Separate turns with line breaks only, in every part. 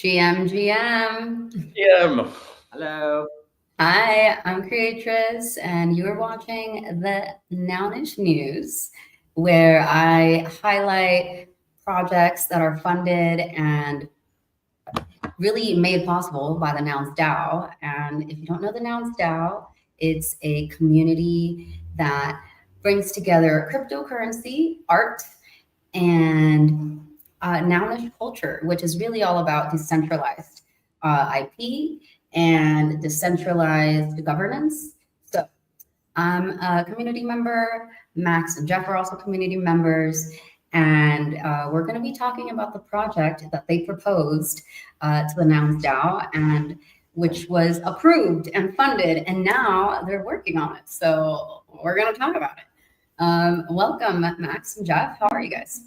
GM.
Hello.
Hi, I'm Creatress, and you're watching the Nounish News, where I highlight projects that are funded and really made possible by the Nouns DAO. And if you don't know the Nouns DAO, it's a community that brings together cryptocurrency, art, and Nounish culture, which is really all about decentralized IP and decentralized governance. So I'm a community member. Max and Jeff are also community members. And we're going to be talking about the project that they proposed to the Nouns DAO, and which was approved and funded, and now they're working on it. So we're going to talk about it. Welcome, Max and Jeff. How are you guys?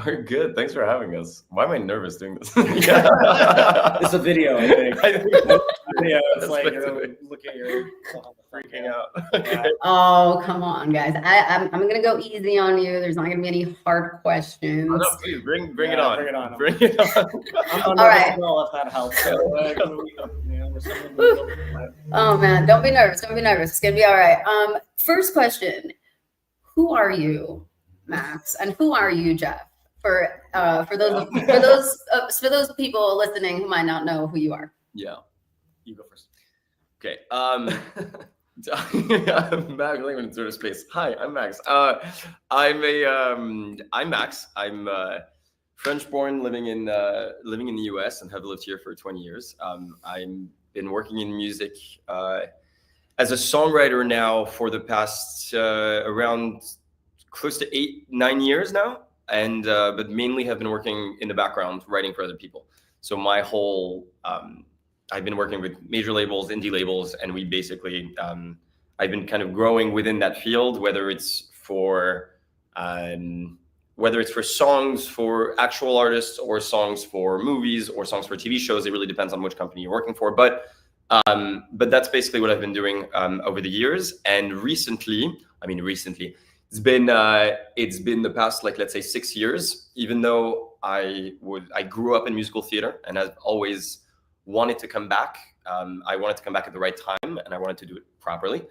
We're good. Thanks for having us. Why am I nervous doing this?
It's a video, I think.
Video.
It's like look at your
Freaking out.
Yeah.
Oh, come on, guys. I'm going to go easy on you. There's not going to be any hard questions.
Oh, no, please bring it on.
Bring it on.
Bring it on.
I'm not
All right.
well, if that helps.
Oh, man. Don't be nervous. Don't be nervous. It's going to be all right. First question. Who are you, Max? And who are you, Jeff? For those people listening who might not know who you are.
Yeah.
You go first.
Okay. I'm Max. Living in sort of space. Hi, I'm Max. I'm Max. I'm French-born, living in the U.S. and have lived here for 20 years. I've been working in music as a songwriter now for the past around close to 8-9 years now, and but mainly have been working in the background writing for other people. So my whole I've been working with major labels, indie labels, and we basically I've been kind of growing within that field, whether it's for songs for actual artists or songs for movies or songs for TV shows. It really depends on which company you're working for, but that's basically what I've been doing over the years. And recently, it's been the past, like, let's say 6 years, even though I grew up in musical theater and I've always wanted to come back. I wanted to come back at the right time, and I wanted to do it properly.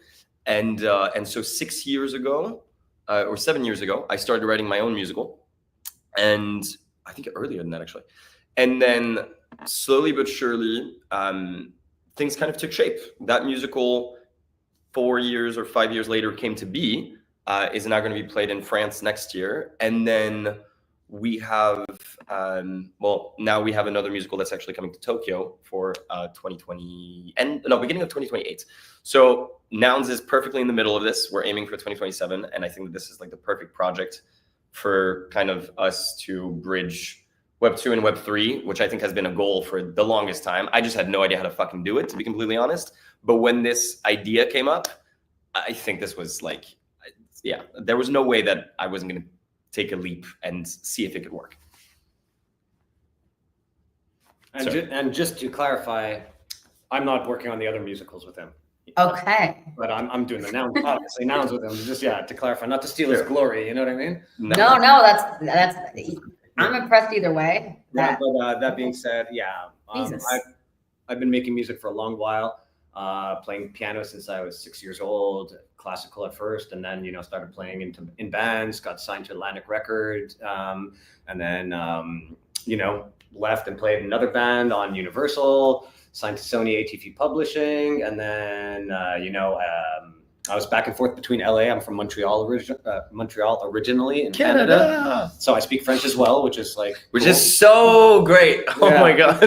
And so 6 years ago, or 7 years ago, I started writing my own musical, and I think earlier than that, actually. And then slowly but surely, things kind of took shape. That musical, 4 years or 5 years later, came to be. Is now going to be played in France next year, and then we have now we have another musical that's actually coming to Tokyo for 2020 and beginning of 2028. So Nouns is perfectly in the middle of this. We're aiming for 2027, and I think that this is like the perfect project for kind of us to bridge Web 2 and Web 3, which I think has been a goal for the longest time. I just had no idea how to fucking do it, to be completely honest. But when this idea came up, I think this was like, yeah, there was no way that I wasn't going to take a leap and see if it could work.
And just to clarify, I'm not working on the other musicals with him.
Okay.
But I'm doing the Nouns, obviously Nouns with him. Just to clarify, not to steal his glory. You know what I mean?
No, that's. I'm impressed either way.
Yeah, but that being said,
Jesus.
I've been making music for a long while. Playing piano since I was 6 years old, classical at first, and then started playing in bands. Got signed to Atlantic Records, and then left and played in another band on Universal. Signed to Sony ATV Publishing, and then I was back and forth between LA. I'm from Montreal originally in Canada. So I speak French as well, which is cool.
So great. Oh my God.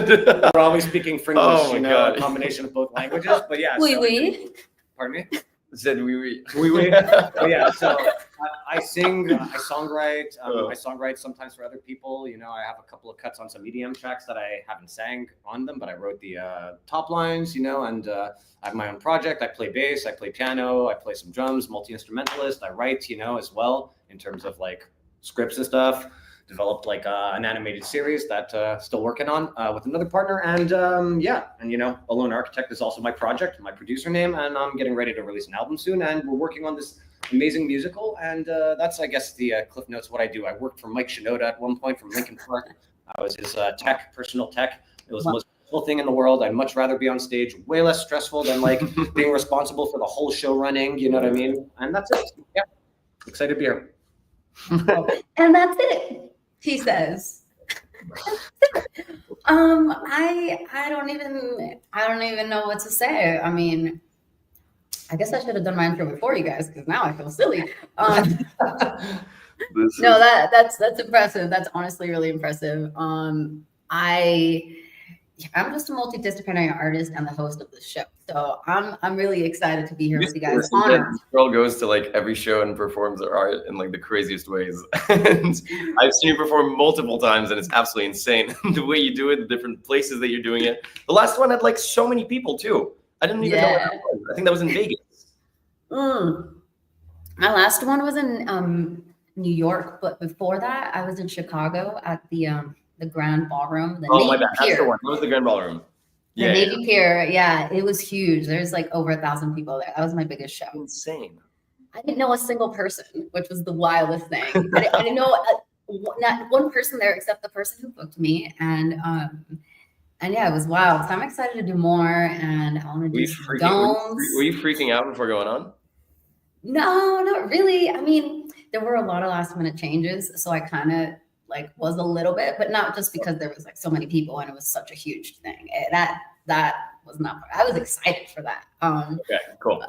We're always speaking French,
God.
a combination of both languages. But yeah.
Oui.
Pardon me?
Said oui.
But yeah, so I sing, I songwrite. I songwrite sometimes for other people. I have a couple of cuts on some EDM tracks that I haven't sang on them, but I wrote the top lines, and I have my own project. I play bass, I play piano, I play some drums, multi-instrumentalist. I write, as well, in terms of scripts and stuff. Developed an animated series that still working on with another partner, and Alone Architect is also my project, my producer name, and I'm getting ready to release an album soon, and we're working on this amazing musical, and that's, I guess, the Cliff Notes what I do. I worked for Mike Shinoda at one point from Linkin Park. I was his personal tech It was the most stressful thing in the world. I'd much rather be on stage, way less stressful than like being responsible for the whole show running. You know what I mean? And that's it. Yeah, excited to be here.
And that's it, he says. I don't even know what to say. I mean, I guess I should have done my intro before you guys, because now I feel silly. No, that's impressive. That's honestly really impressive. I'm just a multidisciplinary artist and the host of the show, so I'm really excited to be here with you guys. Honored.
This girl goes to like every show and performs her art in like the craziest ways. And I've seen you perform multiple times, and it's absolutely insane the way you do it, the different places that you're doing it. The last one had like so many people too. I didn't even know what that was. I think that was in Vegas.
My last one was in New York, but before that, I was in Chicago at the Grand Ballroom.
My bad. That's the one. That was the Grand Ballroom.
The Navy Pier. Yeah, it was huge. There's like over 1,000 people there. That was my biggest show.
Insane.
I didn't know a single person, which was the wildest thing. I didn't know not one person there except the person who booked me, and yeah, it was wild. So I'm excited to do more, and I want to do some domes.
Were you freaking out before going on?
No, not really. I mean, there were a lot of last minute changes, so I kind of like was a little bit, but not just because there was like so many people and it was such a huge thing. That was not. I was excited for that.
Okay, cool.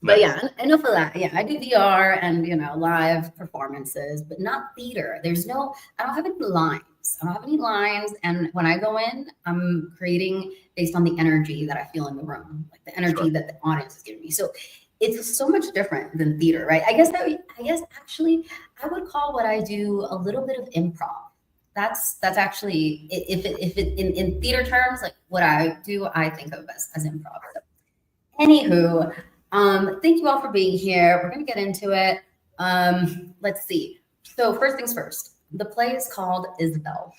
But yeah, enough of that. Yeah, I do VR and live performances, but not theater. I don't have any lines. I don't have any lines, and when I go in, I'm creating based on the energy that I feel in the room, like the energy that the audience is giving me. So it's so much different than theater, right? I guess actually I would call what I do a little bit of improv. That's actually if it in theater terms, like what I do, I think of as improv. So, anywho, thank you all for being here. We're gonna get into it. Let's see. So first things first, the play is called Isabel,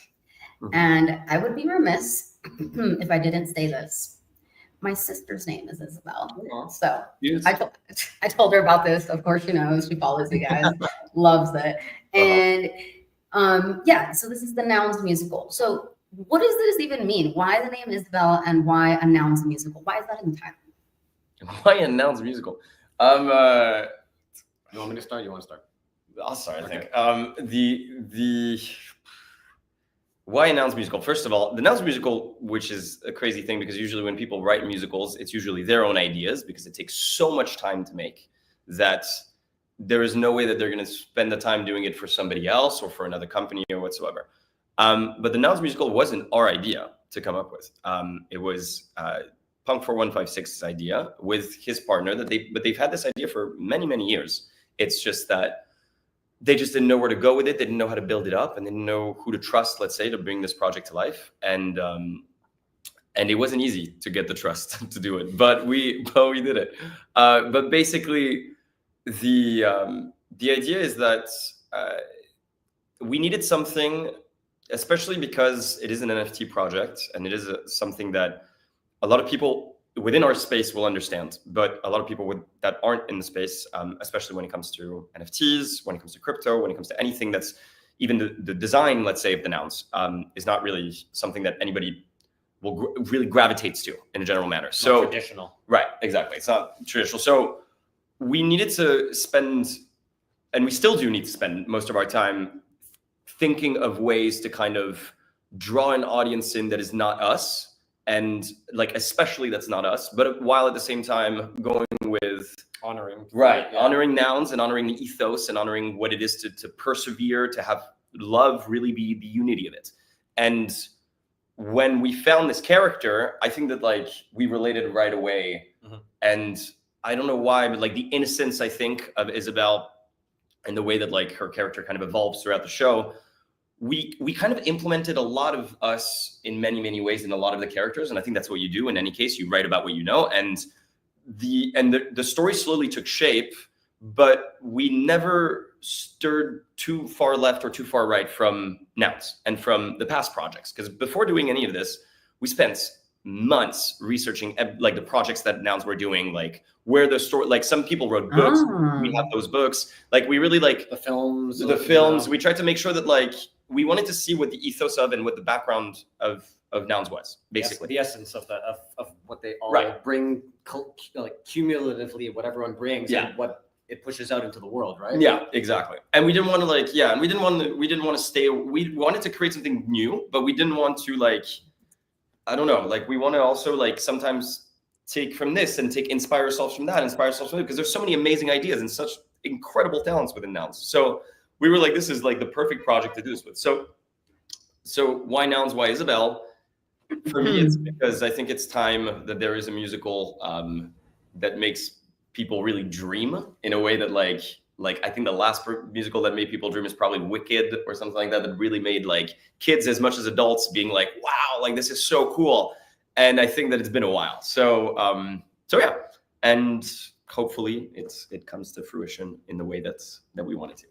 and I would be remiss if I didn't say this. My sister's name is Isabel. So yes. I told her about this. Of course, she knows. She follows you guys, loves it. And so this is the Nouns musical. So what does this even mean? Why the name Isabel and why a Nouns musical? Why is that in the title?
Why a Nouns musical?
You want me to start? You want to start?
I'll start, I think. Why a Nouns musical? First of all, the Nouns musical, which is a crazy thing because usually when people write musicals, it's usually their own ideas because it takes so much time to make that there is no way that they're going to spend the time doing it for somebody else or for another company or whatsoever. But the Nouns musical wasn't our idea to come up with. It was Punk 4156's idea with his partner but they've had this idea for many, many years. It's just that they just didn't know where to go with it. They didn't know how to build it up, and they didn't know who to trust, let's say, to bring this project to life. And it wasn't easy to get the trust to do it, but we did it. But basically, the idea is that we needed something, especially because it is an NFT project, and it is something that a lot of people within our space will understand, but a lot of people that aren't in the space, especially when it comes to NFTs, when it comes to crypto, when it comes to anything that's even the design, let's say, of the Nouns, is not really something that anybody will really gravitates to in a general manner. So
not traditional.
Right, exactly. It's not traditional. So we needed to spend, and we still do need to spend most of our time thinking of ways to kind of draw an audience in that is not us. And like, especially that's not us, but while at the same time going with
honoring
Nouns and honoring the ethos and honoring what it is to persevere, to have love really be the unity of it. And when we found this character, I think that like we related right away. And I don't know why, but like the innocence, I think, of Isabel and the way that like her character kind of evolves throughout the show, we kind of implemented a lot of us in many, many ways in a lot of the characters. And I think that's what you do in any case. You write about what you know. And the story slowly took shape, but we never stirred too far left or too far right from Nouns and from the past projects. Because before doing any of this, we spent months researching like the projects that Nouns were doing, like where the story, like some people wrote books. We have those books. Like we really like
the films.
We tried to make sure that like we wanted to see what the ethos of and what the background of Nouns was, basically.
The essence of of what they all
Right.
bring, like cumulatively, what everyone brings,
Yeah.
and what it pushes out into the world, right?
Yeah, exactly. And we didn't want to and we didn't want to stay. We wanted to create something new, but we didn't want to I don't know, we want to also sometimes take from this and inspire ourselves from that, because there's so many amazing ideas and such incredible talents within Nouns. So we were like, this is the perfect project to do this with. So why Nouns? Why Isabel? For me, it's because I think it's time that there is a musical that makes people really dream in a way that I think the last musical that made people dream is probably Wicked or something like that really made kids as much as adults being wow, this is so cool. And I think that it's been a while. So yeah, and hopefully it comes to fruition in the way that we want it to.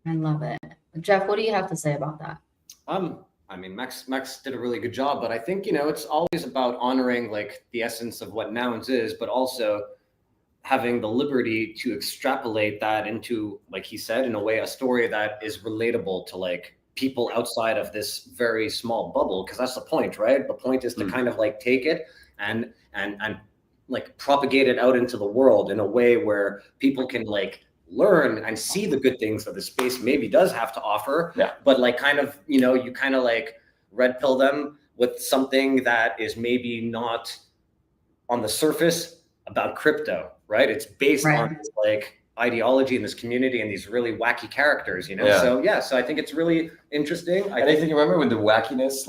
I love it. Jeff, what do you have to say about that?
I mean, Max did a really good job, but I think, it's always about honoring the essence of what Nouns is, but also having the liberty to extrapolate that into, like he said, in a way, a story that is relatable to people outside of this very small bubble, because that's the point, right? The point is to kind of take it and propagate it out into the world in a way where people can learn and see the good things that the space maybe does have to offer.
Yeah.
But you kind of red pill them with something that is maybe not on the surface about crypto, right? It's based on this ideology in this community and these really wacky characters, Yeah. So I think it's really interesting.
I think you remember with the wackiness,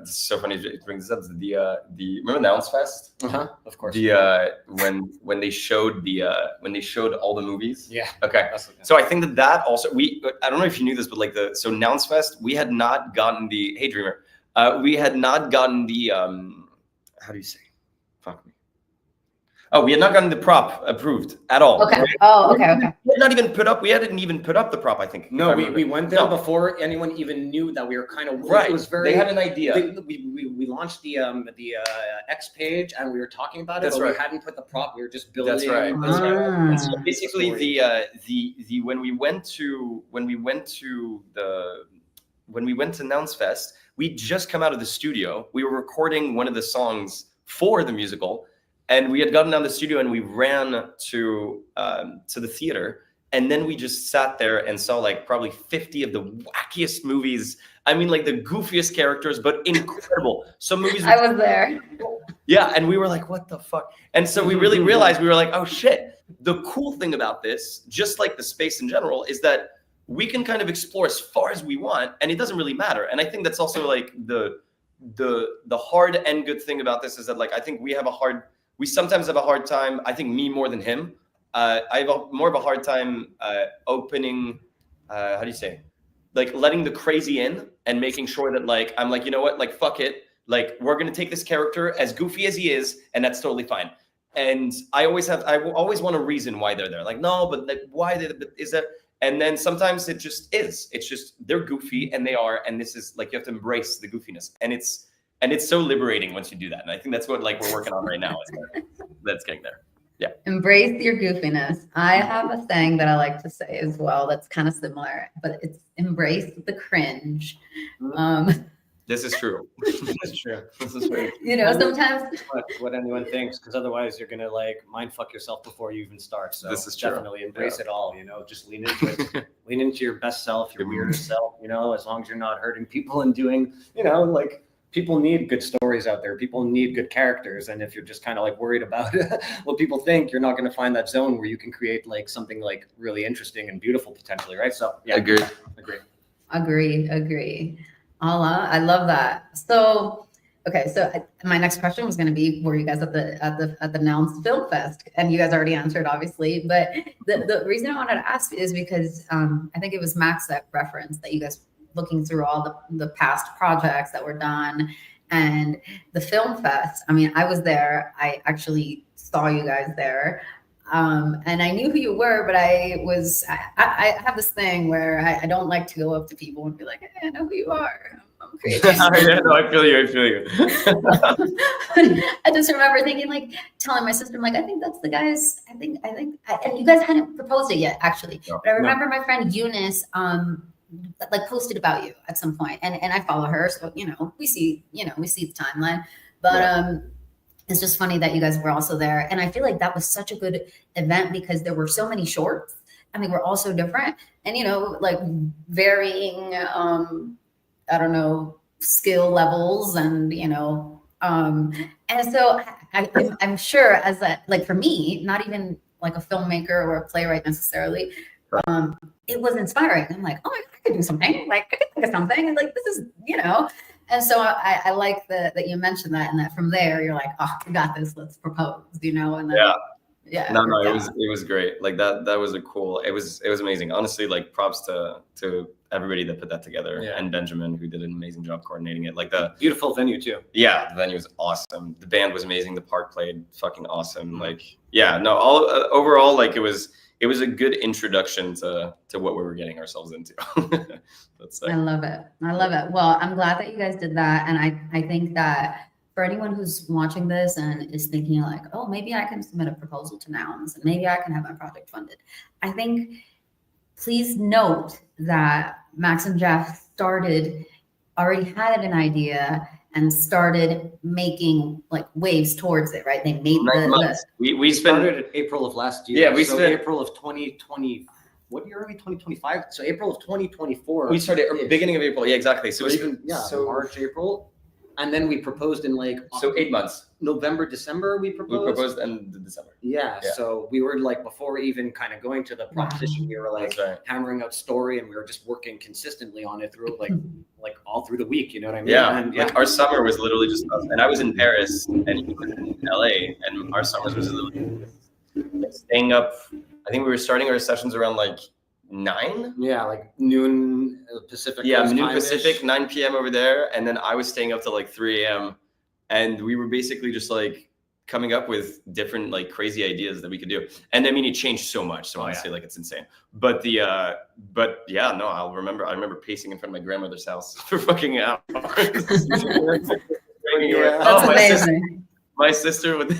it's so funny to bring this up. The remember Nouns Fest?
Of course.
When they showed all the movies.
Yeah.
Okay. So I think that also I don't know if you knew this, but so Nouns Fest, we had not gotten the Hey Dreamer, we had not gotten the how do you say? Fuck me. Oh, we had not gotten the prop approved at all.
Okay. Oh, okay.
We hadn't even put up the prop, I think.
No, we went there before anyone even knew that we were kind of
right.
It was very.
They had an idea.
We launched the X page and we were talking about it.
That's
but
right.
We hadn't put the prop. We were just building.
That's right.
it.
That's right. And so
Ah.
basically, when we went to Nouns Fest, we'd just come out of the studio. We were recording one of the songs for the musical. And we had gotten down the studio and we ran to the theater. And then we just sat there and saw probably 50 of the wackiest movies. I mean, the goofiest characters, but incredible. Some movies.
I was there.
Yeah. And we were like, what the fuck? And so we really realized, we were like, oh shit. The cool thing about this, just like the space in general, is that we can kind of explore as far as we want and it doesn't really matter. And I think that's also the hard and good thing about this is that I think we sometimes have a hard time, I think me more than him. I have more of a hard time opening, how do you say? Letting the crazy in and making sure that I'm you know what, fuck it. We're going to take this character as goofy as he is, and that's totally fine. And I always want a reason why they're there. No, but why is that? And then sometimes it just is. It's just, they're goofy and they are, and this is you have to embrace the goofiness. And it's so liberating once you do that. And I think that's what we're working on right now. That's getting there. Yeah.
Embrace your goofiness. I have a saying that I like to say as well that's kind of similar, but it's embrace the cringe.
This is true.
That's true.
This is true.
Sometimes
what anyone thinks, because otherwise you're gonna mind fuck yourself before you even start. So
this is true.
Definitely embrace it all. Just lean into it. Lean into your best self, your weirdest self. As long as you're not hurting people and doing, people need good stories out there. People need good characters. And if you're just kind of worried about what people think, you're not going to find that zone where you can create something really interesting and beautiful potentially. Right. So yeah.
Agree. Allah, I love that. So, okay. So my next question was going to be, were you guys at the Nouns Film Fest? And you guys already answered, obviously. But the reason I wanted to ask is because I think it was Max that referenced that you guys looking through all the past projects that were done and the film fest. I mean, I was there. I actually saw you guys there. And I knew who you were, but I have this thing where I don't like to go up to people and be like, hey, I know who you are. I'm creative.
Yeah, no, I feel you.
I just remember thinking, telling my sister, I think that's the guys. I think, and you guys hadn't proposed it yet, actually.
No,
but I remember my friend Eunice, like posted about you at some point, and I follow her, so we see the timeline, but it's just funny that you guys were also there, and I feel like that was such a good event because there were so many shorts, and they were all so different, and like varying I don't know, skill levels, and and so I'm sure as a, like, for me, not even like a filmmaker or a playwright necessarily, it was inspiring. I'm like, oh, I could do something. Like, I could think of something. And like, this is, And so I like that you mentioned that, and that from there you're like, oh, we got this. Let's propose. And then, yeah.
No, it was great. Like that was a cool. It was amazing. Honestly, like props to everybody that put that together, and Benjamin, who did an amazing job coordinating it. Like the
beautiful venue too.
Yeah, the venue was awesome. The band was amazing. The park played fucking awesome. Like, yeah, no, all overall, like it was a good introduction to what we were getting ourselves into.
I love it. Well, I'm glad that you guys did that, and I think that for anyone who's watching this and is thinking like, oh, maybe I can submit a proposal to Nouns and maybe I can have my project funded, I think please note that Max and Jeff already had an idea and started making like waves towards it, right? They made
we
started in April of last year.
Yeah, we spent
April of 2020. What year are we? 2025. So April of 2024.
We started beginning of April. Yeah, exactly. So
so March, April, and then we proposed in like
8 months.
November, December. We proposed
in December.
Yeah. So we were like, before even kind of going to the proposition, we were like hammering out story, and we were just working consistently on it through like all through the week. You know what I mean?
Yeah. And like our summer was literally just us, and I was in Paris and he was in LA, and our summers was literally staying up. I think we were starting our sessions around like 9.
Yeah, like noon Pacific.
Yeah, noon Pacific, 9 p.m. over there, and then I was staying up till like 3 a.m. and we were basically just like coming up with different like crazy ideas that we could do. And I mean, it changed so much. So honestly, like it's insane. But I remember pacing in front of my grandmother's house for fucking hours.
That's amazing.
My sister would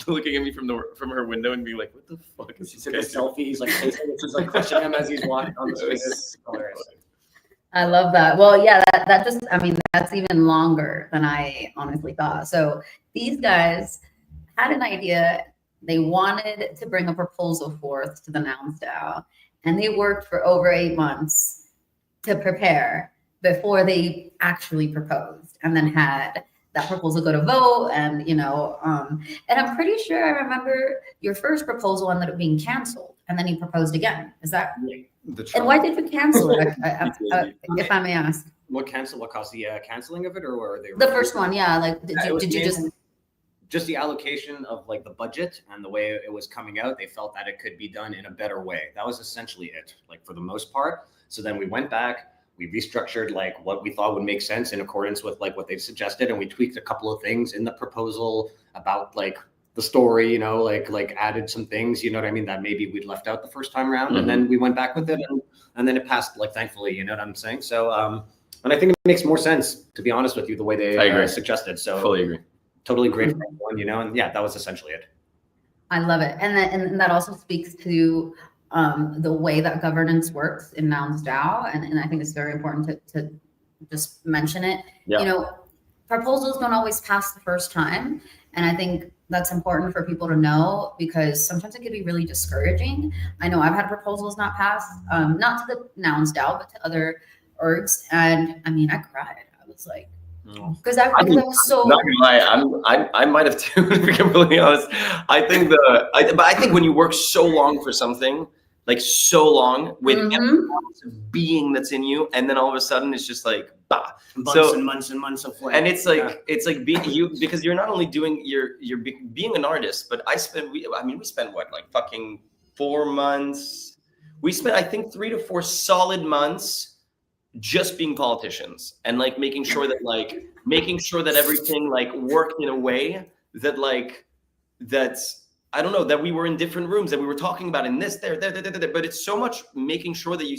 looking at me from her window and be like, "What the fuck is this?"
He took a selfie. He's like, she's like crushing him as he's walking on the street. It's hilarious.
I love that. Well, yeah, that just, I mean, that's even longer than I honestly thought. So these guys had an idea. They wanted to bring a proposal forth to the Nouns DAO, and they worked for over 8 months to prepare before they actually proposed, and then had that proposal go to vote. And and I'm pretty sure I remember your first proposal ended up being canceled, and then you proposed again. Is that? And why did you cancel it? If I may ask.
What caused the canceling of it, or were they?
The first one, yeah. Like, did you
just the allocation of like the budget and the way it was coming out? They felt that it could be done in a better way. That was essentially it, like for the most part. So then we went back. We restructured like what we thought would make sense in accordance with like what they suggested, and we tweaked a couple of things in the proposal about like the story, like added some things, you know what I mean, that maybe we'd left out the first time around, and then we went back with it, and then it passed, like, thankfully, you know what I'm saying? So, and I think it makes more sense, to be honest with you, the way they suggested. So
fully agree.
Totally great for everyone, and yeah, that was essentially it.
I love it, and that also speaks to the way that governance works in Nouns DAO, and I think it's very important to just mention it.
Yeah.
Proposals don't always pass the first time, and I think that's important for people to know, because sometimes it can be really discouraging. I know I've had proposals not pass, not to the Nouns DAO, but to other orgs, and I mean, I cried. I was like, because I was so.
Not gonna lie, I might have too, to be completely honest. I think but I think when you work so long for something, like so long with every being that's in you, and then all of a sudden it's just like months and months of like, and it's like being you, because you're not only doing you're being an artist, but we spent what, like fucking 4 months. We spent, I think, 3 to 4 solid months just being politicians, and like making sure that everything like worked in a way that I don't know, that we were in different rooms, that we were talking about in this, there, but it's so much making sure that you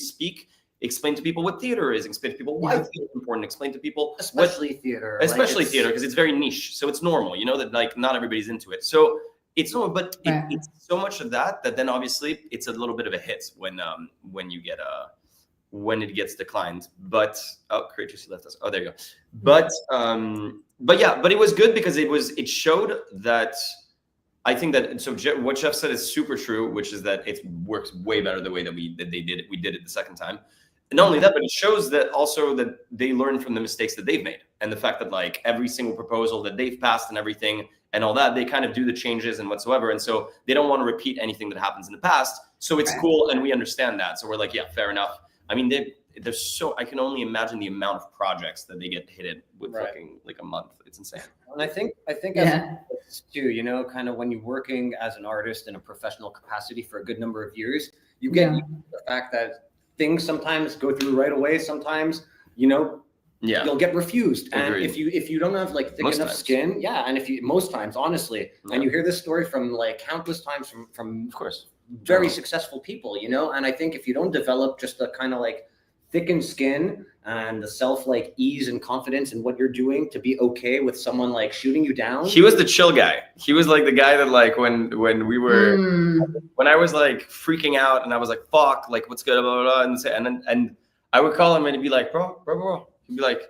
explain to people what theater is, explain to people why theater is important, explain to people
especially theater,
because it's very niche, so it's normal, that like not everybody's into it, so it's normal, but it's so much of that then obviously it's a little bit of a hit when you get when it gets declined. But Creatress left us. Oh, there you go. But it was good because it showed that. I think that what Jeff said is super true, which is that it works way better the way that we did it the second time. And not only that, but it shows that also that they learn from the mistakes that they've made, and the fact that like every single proposal that they've passed and everything and all that, they kind of do the changes and whatsoever, and so they don't want to repeat anything that happens in the past. So it's cool, and we understand that. So we're like, yeah, fair enough. I mean, I can only imagine the amount of projects that they get hit with fucking like a month. It's insane.
And I think as too, you know, kind of when you're working as an artist in a professional capacity for a good number of years, you get the fact that things sometimes go through right away. Sometimes, you know, you'll get refused. And if you don't have like thick enough skin, and if you most times, honestly, and you hear this story from like countless times from
of course
very successful people, you know, and I think if you don't develop just a kind of like thickened skin and the self like ease and confidence in what you're doing to be okay with someone like shooting you down.
He was the chill guy. He was like the guy that like when we were when I was like freaking out and I was like fuck, like what's good, blah blah blah, and I would call him and he'd be like bro. He'd be like,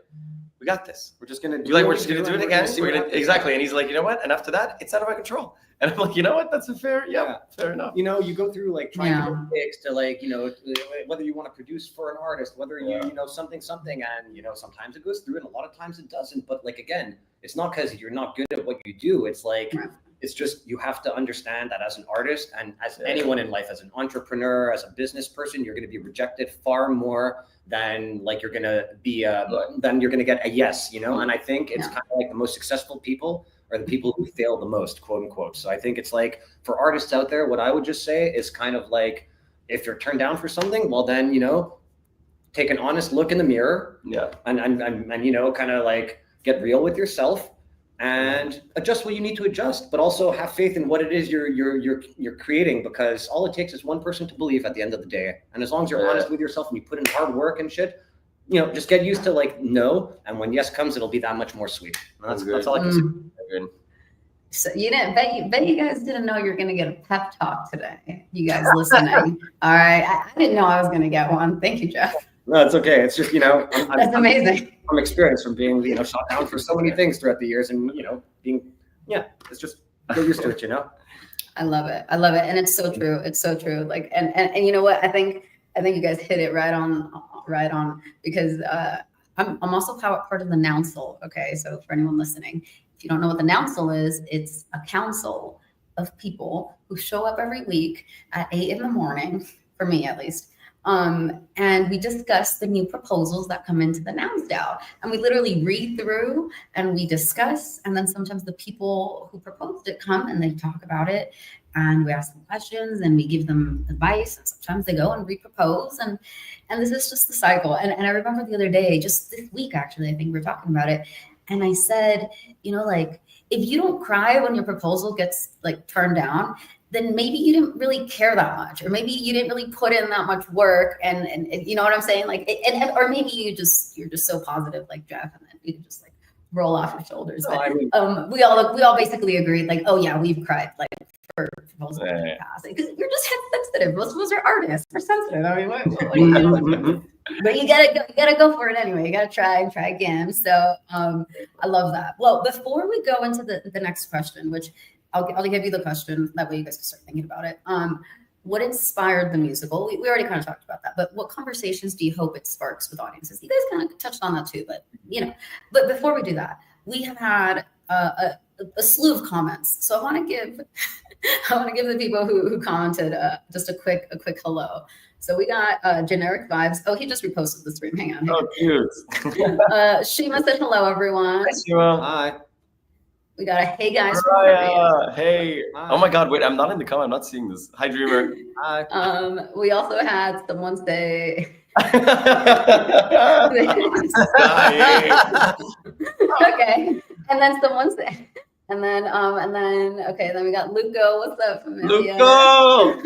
we got this.
We're just gonna do
we're just gonna do it again. Exactly. And he's like, you know what? And after that, it's out of my control. And I'm like, you know what? That's a fair enough.
You know, you go through like trying to fix to like, you know, whether you want to produce for an artist, whether you know something, and you know, sometimes it goes through and a lot of times it doesn't. But like again, it's not because you're not good at what you do. It's like it's just you have to understand that as an artist and as anyone in life, as an entrepreneur, as a business person, you're going to be rejected far more than like you're going to be then you're going to get a yes, you know. And I think it's kind of like the most successful people are the people who fail the most, quote unquote. So I think it's like for artists out there, what I would just say is kind of like if you're turned down for something, well then, you know, take an honest look in the mirror and you know, kind of like get real with yourself and adjust what you need to adjust, but also have faith in what it is you're creating, because all it takes is one person to believe at the end of the day. And as long as you're honest with yourself and you put in hard work and shit, you know, just get used to like no, and when yes comes, it'll be that much more sweet. That's all I can say.
So you didn't bet you guys didn't know you're gonna get a pep talk today. You guys listening? All right, I didn't know I was gonna get one. Thank you, Jeff.
No, it's okay. It's just, you know,
that's amazing.
I'm experienced from being, you know, shot down for so many things throughout the years, and you know, it's just get used to it, you know.
I love it, and it's so true. It's so true. Like, and you know what? I think you guys hit it right on because I'm also part of the Nouncil. Okay, so for anyone listening, if you don't know what the Nouncil is, it's a council of people who show up every week at 8 a.m, for me at least. And we discuss the new proposals that come into the Nouns DAO, and we literally read through and we discuss, and then sometimes the people who proposed it come and they talk about it, and we ask them questions and we give them advice, and sometimes they go and repropose, and this is just the cycle. And I remember the other day, just this week actually, I think we were talking about it, and I said, you know, like if you don't cry when your proposal gets like turned down, then maybe you didn't really care that much, or maybe you didn't really put in that much work, and you know what I'm saying? Like, or maybe you're just so positive, like Jeff, and then you can just like roll off your shoulders.
No,
but
I mean,
we all basically agreed, like, oh yeah, we've cried like for proposals in the past, because we're just head sensitive. Most of us are artists. We're sensitive. I mean, what are you doing? But you gotta go for it anyway. You gotta try again. So I love that. Well, before we go into the next question, which I'll give you the question, that way you guys can start thinking about it. What inspired the musical? We already kind of talked about that, but what conversations do you hope it sparks with audiences? You guys kind of touched on that too, but you know. But before we do that, we have had a slew of comments. So I want to give the people who commented just a quick hello. So we got Generic Vibes. Oh, he just reposted the stream. Hang on.
Oh, cute.
Shima said hello, everyone.
Hi, Shima.
Hi.
We got a hey guys.
Hey. Hi. Oh my God, wait, I'm not in the comment. I'm not seeing this. Hi, Dreamer.
Hi.
We also had someone say. Okay, and then someone say, and then okay, then we got Luco. What's up, familia?
Luco.
All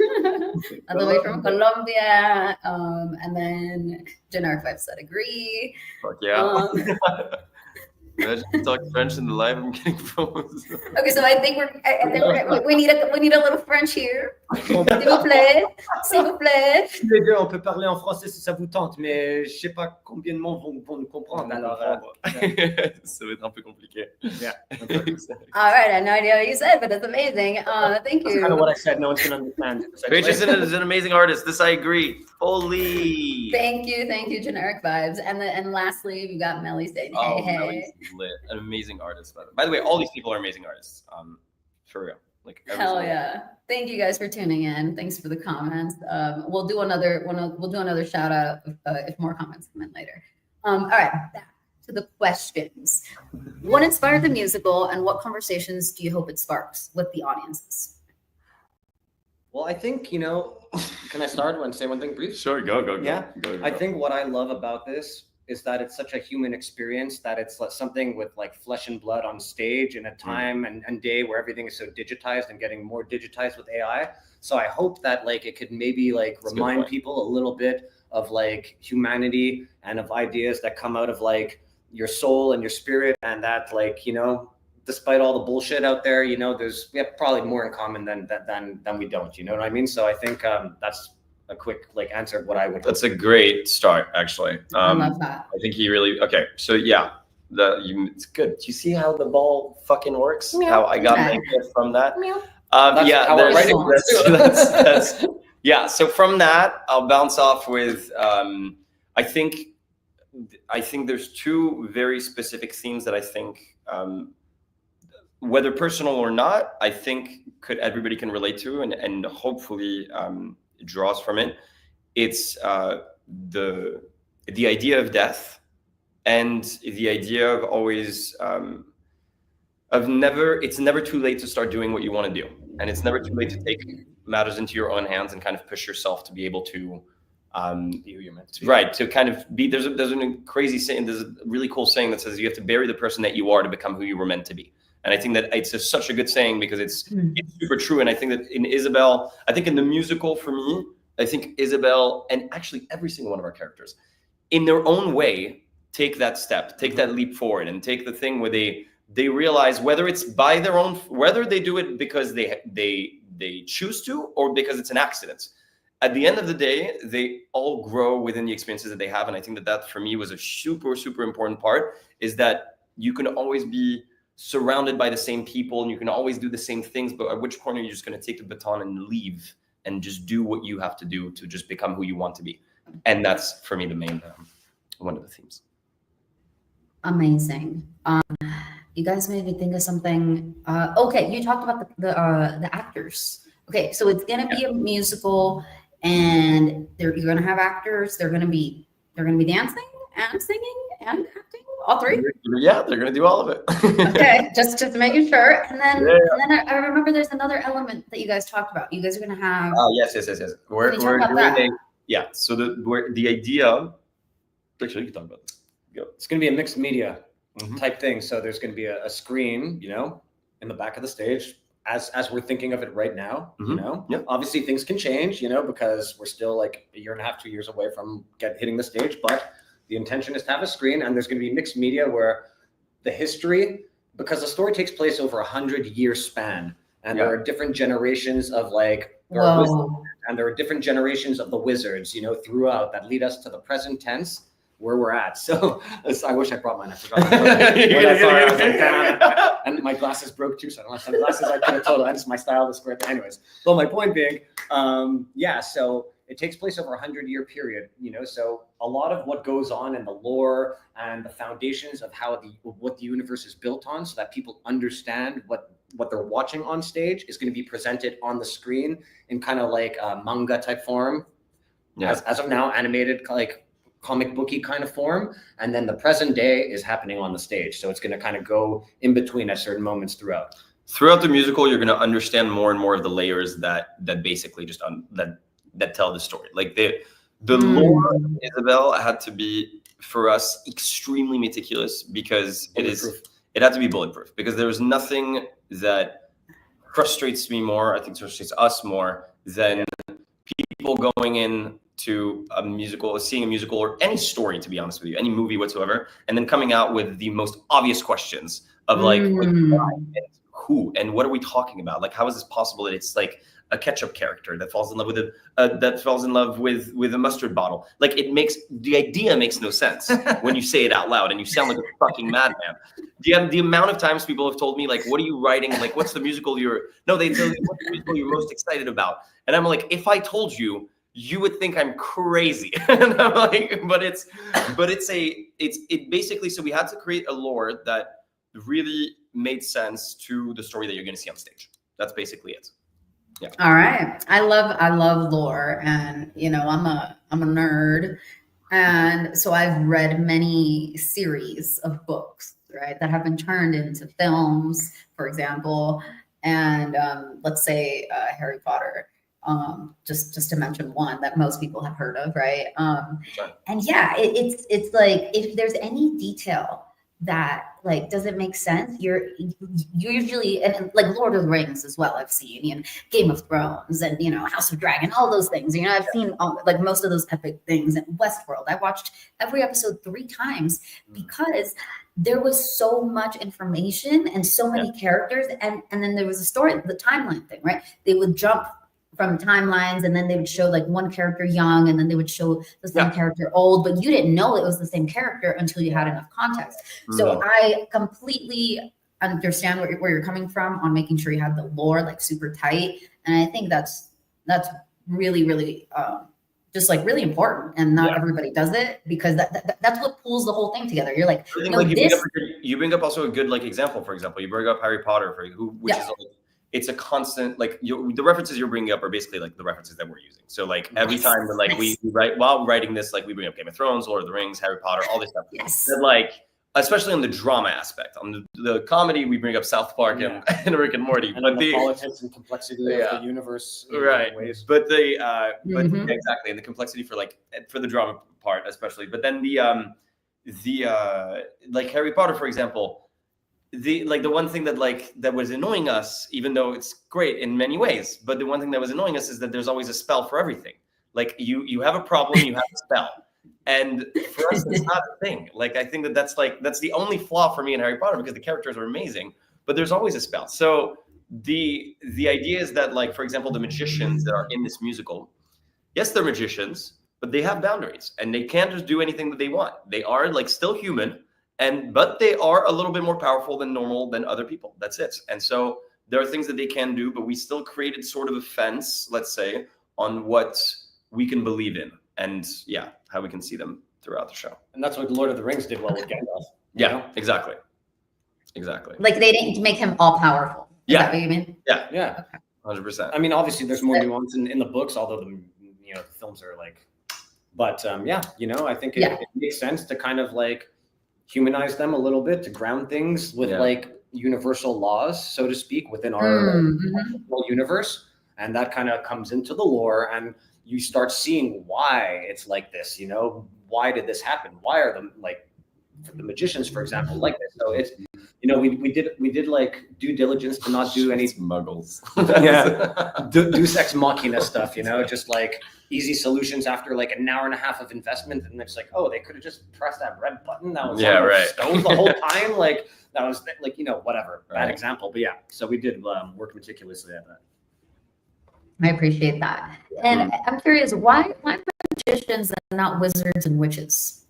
the way from Colombia. And then Generic Vibes said agree.
Fuck yeah. Imagine you talk French in the live. I'm getting froze.
Okay, so I think we need a little French here. S'il vous plaît, s'il vous plaît.
Tous les deux, on peut parler en français si ça vous tente, mais je sais pas combien de monde vont nous comprendre. Alors,
Ça va être un peu compliqué.
yeah.
All right, I had no idea what you said, but it's amazing. Thank
That's kind of
you.
what I said. No one's gonna understand.
Rachel is an amazing artist. This I agree fully.
Thank you, generic vibes. And lastly, we got Melly saying, hey,
Oh,
hey.
Melly's lit. An amazing artist. By the way, all these people are amazing artists. For real. Like
Hell yeah. Thank you guys for tuning in. Thanks for the comments. We'll do another shout out if more comments come in later. All right, back to the questions. What inspired the musical and what conversations do you hope it sparks with the audiences?
Well, I think, you know, can I start and say one thing brief?
Sure, go.
Yeah.
Go.
I think what I love about this is that it's such a human experience, that it's something with like flesh and blood on stage in a time and day where everything is so digitized and getting more digitized with AI. So I hope that like it could maybe like remind people a little bit of like humanity and of ideas that come out of like your soul and your spirit, and that like, you know, despite all the bullshit out there, you know, we have probably more in common than we don't, you know what I mean? So I think that's a quick like answer of what I would.
That's a great start, actually.
I love that.
I think he really so yeah. It's good. Do you see how the ball fucking works?
Meow.
How I got my gift from that?
Meow.
Yeah,
how
that's yeah. So from that, I'll bounce off with I think there's two very specific themes that I think whether personal or not, I think everybody can relate to and hopefully draws from it. It's the idea of death and the idea of always it's never too late to start doing what you want to do, and it's never too late to take matters into your own hands and kind of push yourself to be able to be who you're meant to be. Right, to kind of be there's a crazy saying, there's a really cool saying that says you have to bury the person that you are to become who you were meant to be. And I think that it's such a good saying because it's super true. And I think that in Isabel, I think in the musical for me, I think Isabel and actually every single one of our characters in their own way, take that step, take that leap forward and take the thing where they realize whether it's by their own, whether they do it because they choose to or because it's an accident. At the end of the day, they all grow within the experiences that they have. And I think that for me was a super, super important part, is that you can always be surrounded by the same people and you can always do the same things, but at which point are you just going to take the baton and leave and just do what you have to do to just become who you want to be? And that's for me the main one of the themes.
Amazing. You guys made me think of something. Okay, you talked about the actors. Okay, so it's gonna be a musical, and you're gonna have actors. They're gonna be dancing and singing and acting, all three.
Yeah, they're gonna do all of it.
Okay, just making sure. And then I remember there's another element that you guys talked about. You guys are gonna have.
Yes. We're doing yeah. So the idea. Actually, you can talk about this. Go.
It's going to be a mixed media type thing. So there's going to be a screen, you know, in the back of the stage as we're thinking of it right now. You know, obviously things can change, you know, because we're still like a year and a half, 2 years away from hitting the stage. But the intention is to have a screen, and there's going to be mixed media where the history, because the story takes place over 100-year span, and there are different generations of like, there are different generations of the wizards, you know, throughout that lead us to the present tense where we're at. So I wish I brought mine. I forgot. And my glasses broke too, so I don't have sunglasses. I put a total. That's my style. The square. Anyways, well, my point being, so it takes place over 100-year period. You know, so a lot of what goes on in the lore and the foundations of what the universe is built on, so that people understand what they're watching on stage, is going to be presented on the screen in kind of like a manga type form. As of now, animated like comic booky kind of form, and then the present day is happening on the stage. So it's going to kind of go in between at certain moments throughout
the musical. You're going to understand more and more of the layers that basically just that tell the story. Like the lore of Isabel had to be, for us, extremely meticulous, because it had to be bulletproof, because there was nothing that frustrates me more, I think frustrates us more, than people going in to a musical, seeing a musical or any story, to be honest with you, any movie whatsoever, and then coming out with the most obvious questions of like, why and who and what are we talking about? Like, how is this possible that it's like a ketchup character that falls in love with a mustard bottle? Like, the idea makes no sense when you say it out loud, and you sound like a fucking madman. The amount of times people have told me, like, what are you writing? Like, what's the musical they tell me what's the musical you're most excited about? And I'm like, if I told you, you would think I'm crazy. And I'm like, it basically, so we had to create a lore that really made sense to the story that you're going to see on stage. That's basically it. Yeah.
All right. I love lore, and I'm a nerd. And so I've read many series of books, right, that have been turned into films, for example. And let's say Harry Potter, just to mention one that most people have heard of, right? And yeah, it's like, if there's any detail that like doesn't make sense, you're usually, and like Lord of the Rings as well, I've seen, Game of Thrones, and House of Dragon, all those things, I've seen like most of those epic things. And Westworld, I watched every episode 3 times because there was so much information and so many characters, and then there was a story, the timeline thing, right? They would jump from timelines, and then they would show like one character young, and then they would show the same character old, but you didn't know it was the same character until you had enough context. So I completely understand where you're coming from on making sure you have the lore like super tight, and I think that's really, really just like really important, and not everybody does it, because that's what pulls the whole thing together. You're like,
you bring up also a good like example. For example, you bring up Harry Potter, which is it's a constant, like the references you're bringing up are basically like the references that we're using. So like every time we write, while writing this, like we bring up Game of Thrones, Lord of the Rings, Harry Potter, all this stuff. That, like, especially on the drama aspect, on the comedy, we bring up South Park and Rick and Morty.
And but the politics and complexity of the universe,
right? Ways. But exactly, and the complexity for the drama part, especially. But then the like Harry Potter, for example. The one thing that was annoying us, even though it's great in many ways, but the one thing that was annoying us is that there's always a spell for everything. Like you have a problem, you have a spell, and for us it's not a thing. Like I think that's the only flaw for me in Harry Potter, because the characters are amazing, but there's always a spell. So the idea is that, like, for example, the magicians that are in this musical, yes, they're magicians, but they have boundaries, and they can't just do anything that they want. They are like still human. But they are a little bit more powerful than other people. That's it. And so there are things that they can do, but we still created sort of a fence, let's say, on what we can believe in, and how we can see them throughout the show.
And that's what Lord of the Rings did well with Gandalf.
Yeah, exactly.
Like they didn't make him all powerful. Is that what you mean?
Yeah. 100%.
I mean, obviously there's more nuance in the books, although the films are like, but I think it makes sense to kind of like humanize them a little bit, to ground things with like universal laws, so to speak, within our universe. And that kind of comes into the lore, and you start seeing why it's like this, why did this happen? Why are the magicians, for example, like this? So it's, we did like due diligence to not do any
muggles.
Deus ex machina stuff, just like easy solutions after like an hour and a half of investment, and it's like, oh, they could have just pressed that red button that was on the stove the whole time. Like that was like, whatever. Bad example, but so we did work meticulously at that.
I appreciate that. And I'm curious, why magicians and not wizards and witches?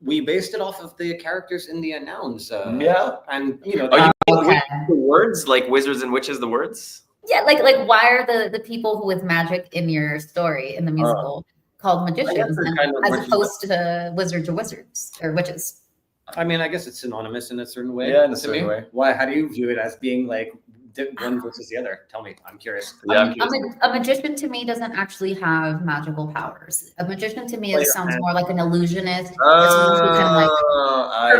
We based it off of the characters in the Nouns. And
are you the words, like wizards and witches, the words?
Yeah, like why are the people with magic in your story in the musical called magicians as opposed to wizards or witches?
I mean, I guess it's synonymous in a certain way.
Yeah, in a certain way.
Why? How do you view it as being like one versus the other? Tell me. I'm curious.
A magician to me doesn't actually have magical powers. A magician to me sounds more like an illusionist, or someone who can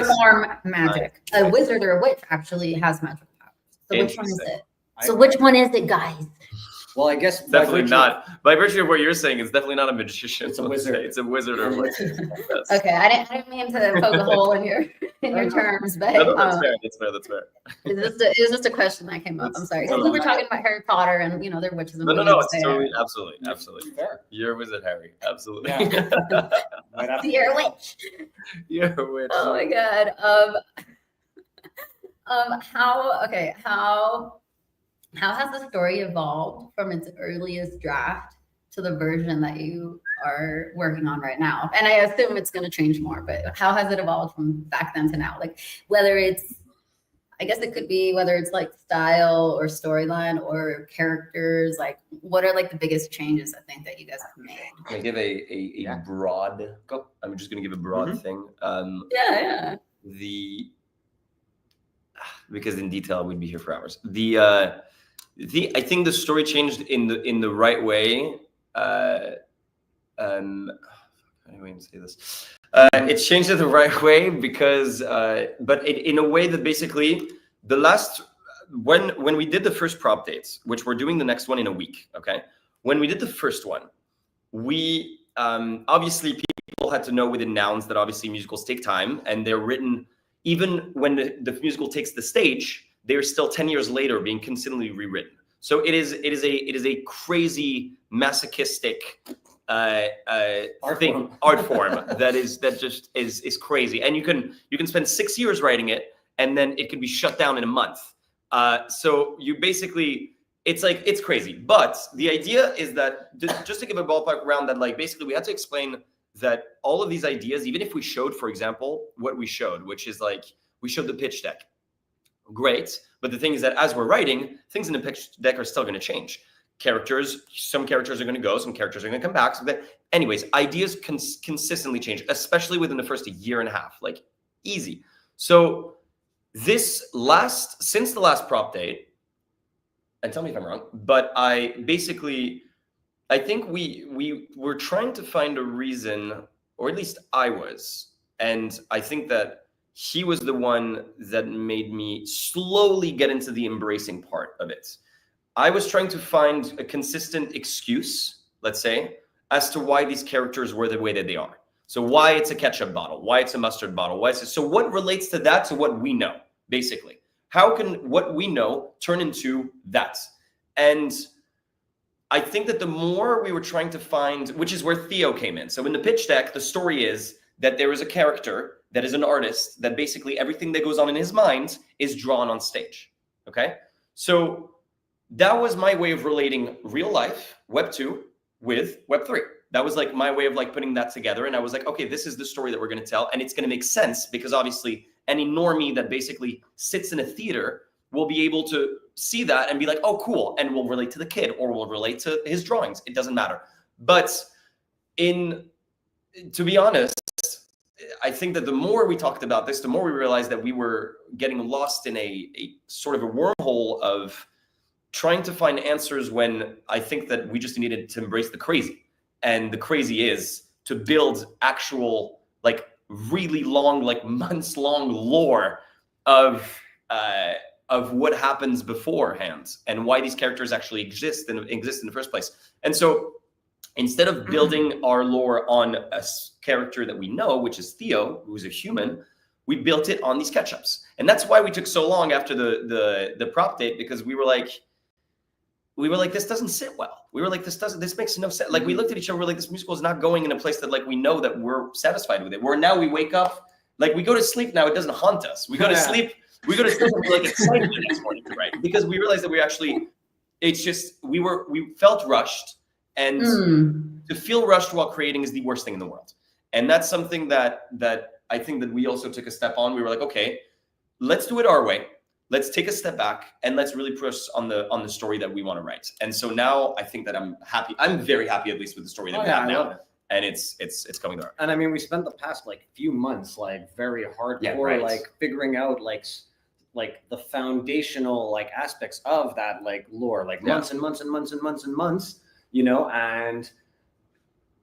perform magic. A wizard or a witch actually has magical powers. So which one is it? So which one is it, guys?
Well, I guess
It's definitely not. By virtue of what you're saying, it's definitely not a magician.
It's a wizard.
It's a wizard or what?
Okay, I didn't mean to poke a hole in your terms, but
No, that's fair. That's fair.
it was just a question that came up. I'm sorry.
No,
Because we were talking about Harry Potter and their witches and
No,
wizards
it's
there.
totally, absolutely.
Fair.
You're a wizard, Harry. Absolutely.
Yeah. Right after.
You're a witch.
You're a witch.
Oh my god. How has the story evolved from its earliest draft to the version that you are working on right now? And I assume it's going to change more, but how has it evolved from back then to now? Like whether it's, I guess it could be whether it's like style or storyline or characters, like what are like the biggest changes I think that you guys have made?
Can I give a broad go? I'm just gonna give a broad thing.
Yeah.
Because in detail we'd be here for hours. I think the story changed in the right way. How do I even say this? It changed in the right way because, but in a way that basically the last when we did the first prop dates, which we're doing the next one in a week. Okay, when we did the first one, we obviously people had to know within Nouns that obviously musicals take time and they're written even when the musical takes the stage. They're still 10 years later being consistently rewritten. So it is a crazy masochistic art form that just is crazy. And you can spend 6 years writing it and then it could be shut down in a month. So you basically, it's crazy. But the idea is that just to give a ballpark round that like basically we had to explain that all of these ideas, even if we showed, for example, what we showed, which is like we showed the pitch deck. Great. But the thing is that as we're writing, things in the pitch deck are still going to change. Some characters are going to go, some characters are going to come back. Anyways, ideas consistently change, especially within the first year and a half, like easy. So since the last prop date, and tell me if I'm wrong, but I think we were trying to find a reason, or at least I was, and I think that he was the one that made me slowly get into the embracing part of it. I was trying to find a consistent excuse, let's say, as to why these characters were the way that they are. So why it's a ketchup bottle, why it's a mustard bottle, so what relates to that to what we know, basically? How can what we know turn into that? And I think that the more we were trying to find, which is where Theo came in. So in the pitch deck, the story is that there is a character that is an artist, that basically everything that goes on in his mind is drawn on stage, okay? So that was my way of relating real life, Web 2, with Web 3. That was like my way of like putting that together. And I was like, okay, this is the story that we're gonna tell. And it's gonna make sense because obviously any normie that basically sits in a theater will be able to see that and be like, oh, cool. And will relate to the kid or will relate to his drawings. It doesn't matter. But to be honest, I think that the more we talked about this, the more we realized that we were getting lost in a sort of a wormhole of trying to find answers when I think that we just needed to embrace the crazy. And the crazy is to build actual, like really long, like months long lore of what happens beforehand and why these characters actually exist in the first place. And so instead of building our lore on a character that we know, which is Theo, who's a human, we built it on these ketchups. And that's why we took so long after the prop date, because we were like, this doesn't sit well. We were like, this makes no sense. Like we looked at each other, we're like, this musical is not going in a place that like we know that we're satisfied with it. Where now we wake up, like we go to sleep now, it doesn't haunt us. We go to sleep and we're like excited the next morning, right? Because we realized that it's just, we felt rushed. And to feel rushed while creating is the worst thing in the world. And that's something that I think that we also took a step on. We were like, okay, let's do it our way. Let's take a step back and let's really push on the story that we want to write. And so now I think that I'm happy. I'm very happy, at least with the story that we have now. And it's coming there.
And I mean, we spent the past like few months like very hardcore, like figuring out like the foundational like aspects of that like lore, like months and months and months and months and months. And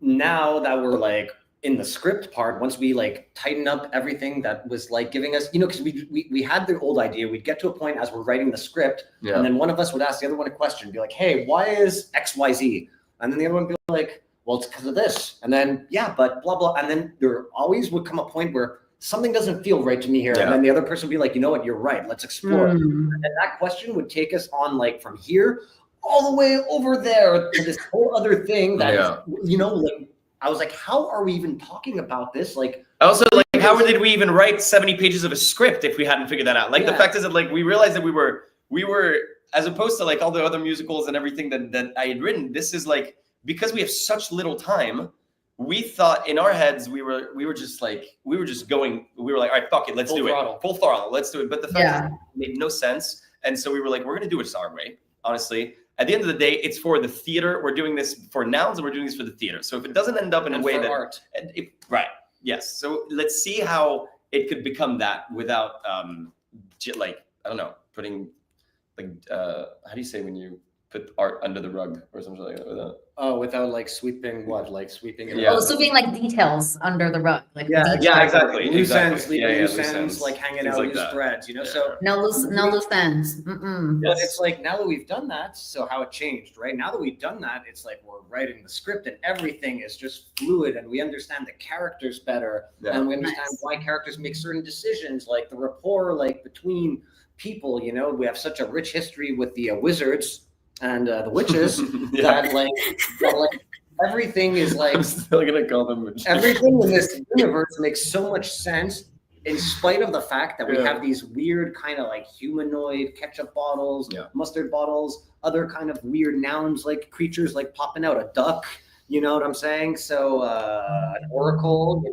now that we're like in the script part, once we like tighten up everything that was like giving us, because we had the old idea, we'd get to a point as we're writing the script, and then one of us would ask the other one a question, be like, hey, why is XYZ? And then the other one would be like, well, it's because of this. And then, yeah, but blah, blah. And then there always would come a point where something doesn't feel right to me here. And then the other person would be like, you know what, you're right. Let's explore. And that question would take us on like from here all the way over there to this whole other thing that, like, I was like, how are we even talking about this? Like,
also, like, how did we even write 70 pages of a script if we hadn't figured that out? Like, the fact is that, like, we realized that we were, as opposed to like all the other musicals and everything that I had written, this is like, because we have such little time, we thought in our heads, we were just like, all right, fuck it, let's do it. Full throttle, let's do it. But the fact is, it made no sense. And so we were like, we're going to do it our way, honestly. At the end of the day, it's for the theater. We're doing this for Nouns, and we're doing this for the theater. So if it doesn't end up in a way that
art.
Right. Yes. So let's see how it could become that without like, I don't know, putting like how do you say when you put art under the rug or something like that?
Oh, without like sweeping what? Like sweeping it.
Oh, so being like details under the rug. Like
exactly.
Loose ends,
loose
ends, like hanging out,
like
loose threads, So
no loose ends.
But it's like now that we've done that, so how it changed, right? Now that we've done that, it's like we're writing the script and everything is just fluid, and we understand the characters better, and we understand why characters make certain decisions, like the rapport, like between people. We have such a rich history with the wizards and the witches that like everything is like,
I'm still gonna call them witches.
Everything in this universe makes so much sense in spite of the fact that we have these weird kind of like humanoid ketchup bottles, mustard bottles, other kind of weird nouns like creatures like popping out, a duck, you know what I'm saying? So an oracle,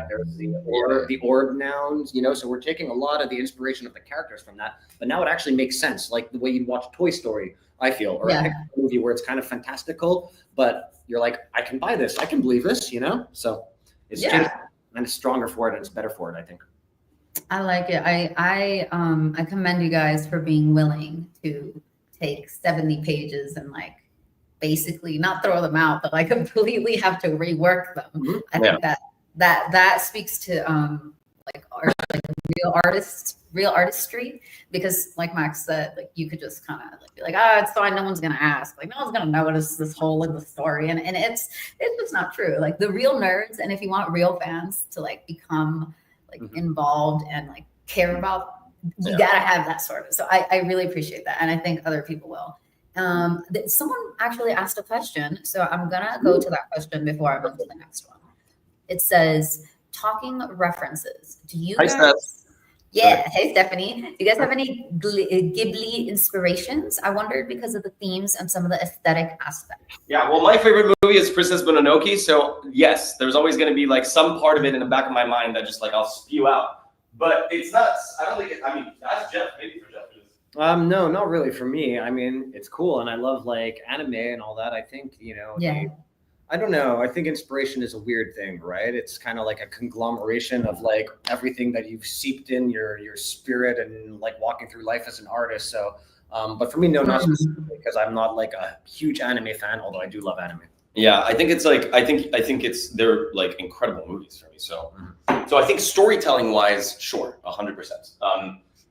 there's the orb nouns, so we're taking a lot of the inspiration of the characters from that, but now it actually makes sense, like the way you'd watch Toy Story, I feel, or a movie where it's kind of fantastical, but you're like, I can buy this, I can believe this, so it's changed, and it's stronger for it and it's better for it, I think.
I like it. I commend you guys for being willing to take 70 pages and like basically not throw them out, but like completely have to rework them. I think that speaks to like art, like real artistry, because like Max said, like you could just kind of like be like, it's fine, no one's gonna ask, like no one's gonna notice this hole in the story, and it's just not true. Like the real nerds, and if you want real fans to like become like involved and like care about, you gotta have that sort of. So I really appreciate that, and I think other people will. Someone actually asked a question, so I'm gonna go to that question before I move to the next one. It says, talking references. Do you guys? Hey Stephanie. Do you guys have any Ghibli inspirations? I wondered because of the themes and some of the aesthetic aspects.
Yeah, well, my favorite movie is Princess Mononoke, so yes, there's always going to be like some part of it in the back of my mind that just like I'll spew out. But it's not. I don't think. That's Jeff. Maybe for Jeff it is.
No, not really for me. I mean, it's cool, and I love like anime and all that. I think I don't know. I think inspiration is a weird thing, right? It's kind of like a conglomeration of like everything that you've seeped in your spirit and like walking through life as an artist. So, but for me, no, not specifically, because I'm not like a huge anime fan, although I do love anime.
Yeah, I think it's like I think they're like incredible movies for me. So, so I think storytelling wise, sure, 100%.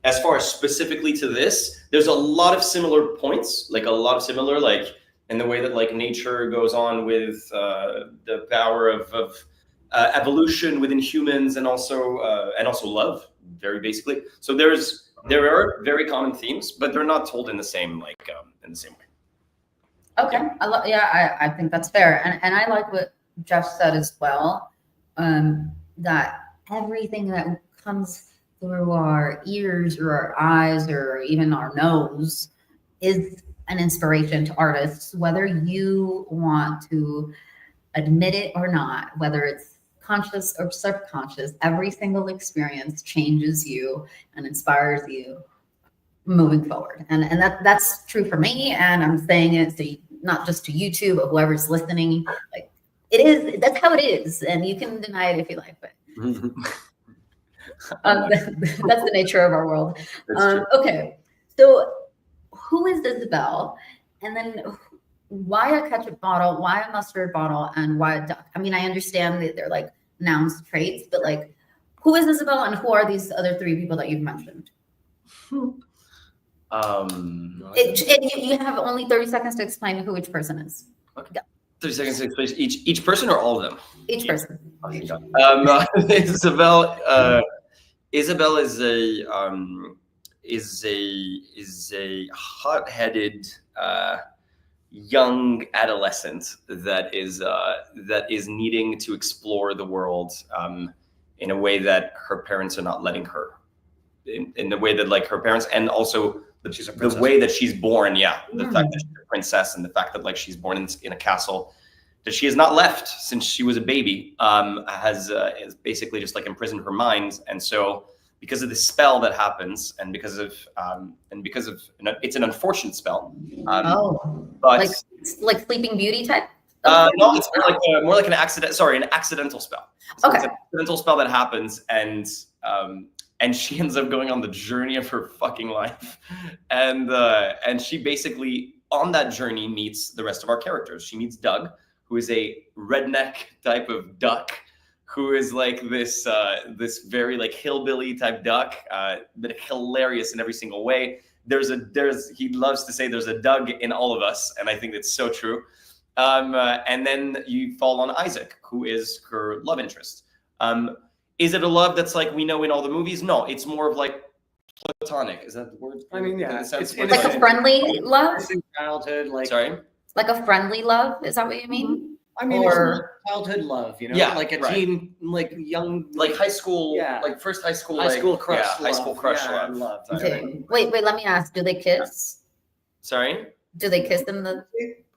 As far as specifically to this, there's a lot of similar points, like a lot of similar like. In the way that like nature goes on with the power of evolution within humans, and also love, very basically. So there are very common themes, but they're not told in the same way.
Okay, I think that's fair, and I like what Jeff said as well. That everything that comes through our ears or our eyes or even our nose is an inspiration to artists, whether you want to admit it or not, whether it's conscious or subconscious. Every single experience changes you and inspires you moving forward, and that's true for me. And I'm saying it to not just to YouTube, but whoever's listening. Like it is, that's how it is, and you can deny it if you like, but that's the nature of our world. Okay, so. Who is Isabel? And then why a ketchup bottle? Why a mustard bottle? And why a duck? I mean, I understand that they're like Nouns traits, but like, who is Isabel and who are these other three people that you've mentioned? You have only 30 seconds to explain who each person is.
30 seconds to explain each person or all of them?
Each person.
Isabel is a hot-headed young adolescent that is needing to explore the world in a way that her parents are not letting her, in the way that like her parents, and also the way that she's born. The fact that she's a princess, and the fact that like she's born in a castle that she has not left since she was a baby, has basically just like imprisoned her mind. And so because of the spell that happens, and because of it's an unfortunate spell. But
like Sleeping Beauty type?
No, it's more like an accidental spell. So it's an accidental spell that happens, and she ends up going on the journey of her fucking life, and she basically on that journey meets the rest of our characters. She meets Doug, who is a redneck type of duck, who is like this very like hillbilly type duck, but hilarious in every single way. He loves to say there's a Doug in all of us, and I think that's so true. And then you fall on Isaac, who is her love interest. Is it a love that's like we know in all the movies? No, it's more of like platonic. Is that the word?
I mean, yeah,
it's like a friendly love.
Childhood, like
sorry,
like a friendly love. Is that what you mean?
I mean, or childhood love, you know, like a teen, like young,
like high school, like first high school
crush,
high school crush
love.
Okay. Wait, let me ask. Do they kiss?
Sorry.
Do they kiss in the?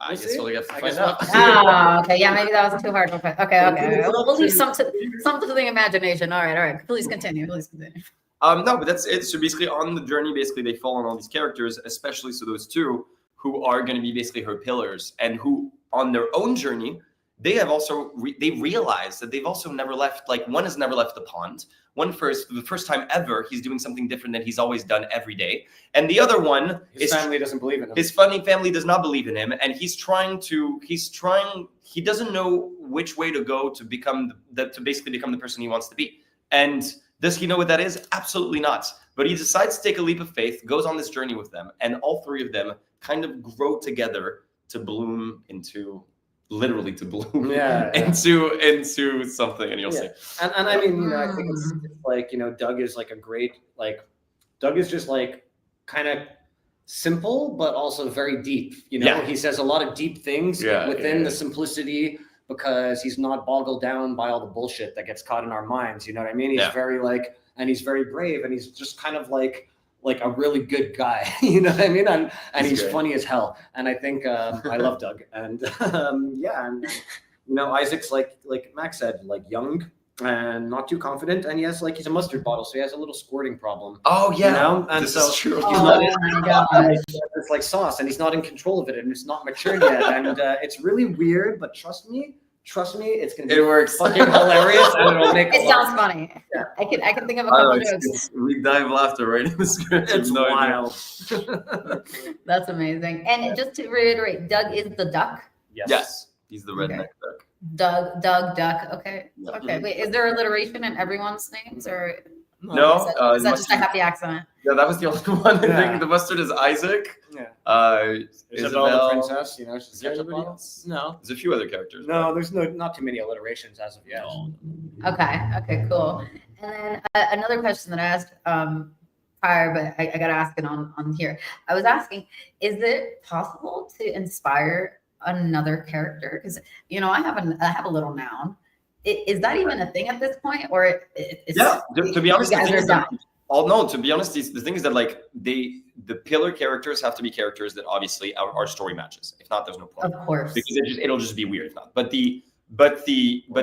I guess we'll have to find out.
Okay. Yeah, maybe that was too hard. Okay. We'll leave some to the imagination. All right. Please continue.
No, but that's it. So basically, on the journey, basically they fall on all these characters, especially so those two who are going to be basically her pillars, and who on their own journey they have also they realize that they've also never left. Like one has never left the pond. For the first time ever, he's doing something different than he's always done every day. And the other one,
his family doesn't believe in him.
His funny family does not believe in him, and he doesn't know which way to go to basically become the person he wants to be. And does he know what that is? Absolutely not. But he decides to take a leap of faith, goes on this journey with them, and all three of them kind of grow together to bloom into into something, and you'll see.
And I mean, you know, I think it's like, you know, Doug is like Doug is just like kind of simple, but also very deep. You know, he says a lot of deep things within the simplicity, because he's not boggled down by all the bullshit that gets caught in our minds. You know what I mean? He's very and he's very brave, and he's just kind of like a really good guy, you know what I mean? And he's funny as hell. And I think I love Doug. And and you know, Isaac's like Max said, like young and not too confident, and he's a mustard bottle, so he has a little squirting problem.
Oh yeah,
you know? And
this is true.
It's like sauce, and he's not in control of it, and it's not matured yet, and it's really weird. But trust me, it's gonna be fucking hilarious, and it'll make.
It sounds funny. Yeah. I can think of a couple jokes.
We dive laughter right in the script.
It's wild.
That's amazing. And just to reiterate, Doug is the duck.
Yes, he's the redneck duck.
Doug, duck. Okay. Yeah. Okay. Wait, is there alliteration in everyone's names, or
no?
Is that just a happy accident?
Yeah, that was the only one. I think the mustard is Isaac.
Yeah. Isabel the princess. You know, she's
No, there's a few other characters.
No, there's not too many alliterations as of yet. No.
Okay, cool. And then another question that I asked prior, but I got to ask it on here. I was asking, is it possible to inspire another character? Because, you know, I have a little noun. Is that even a thing at this point, or
to be honest,
to
be honest, the thing is that like the pillar characters have to be characters that obviously our story matches. If not, there's no point.
Of course,
because it'll just be weird if not. But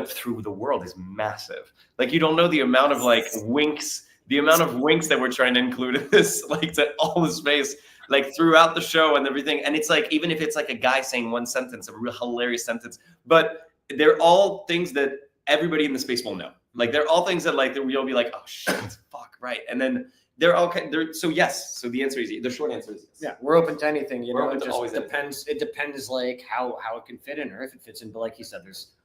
through the world is massive. Like you don't know the amount of like winks, that we're trying to include in this, like to all the space, like throughout the show and everything. And it's like, even if it's like a guy saying one sentence, a real hilarious sentence, but they're all things that everybody in the space will know. Like they're all things that like that we'll be like, oh shit, fuck, right. And then they're all so yes. So the answer is the short answer is yes.
Yeah, we're open to anything. You
We're
know,
open
it
to
just
always
depends. It depends like how it can fit in, or if it fits in. But like you said,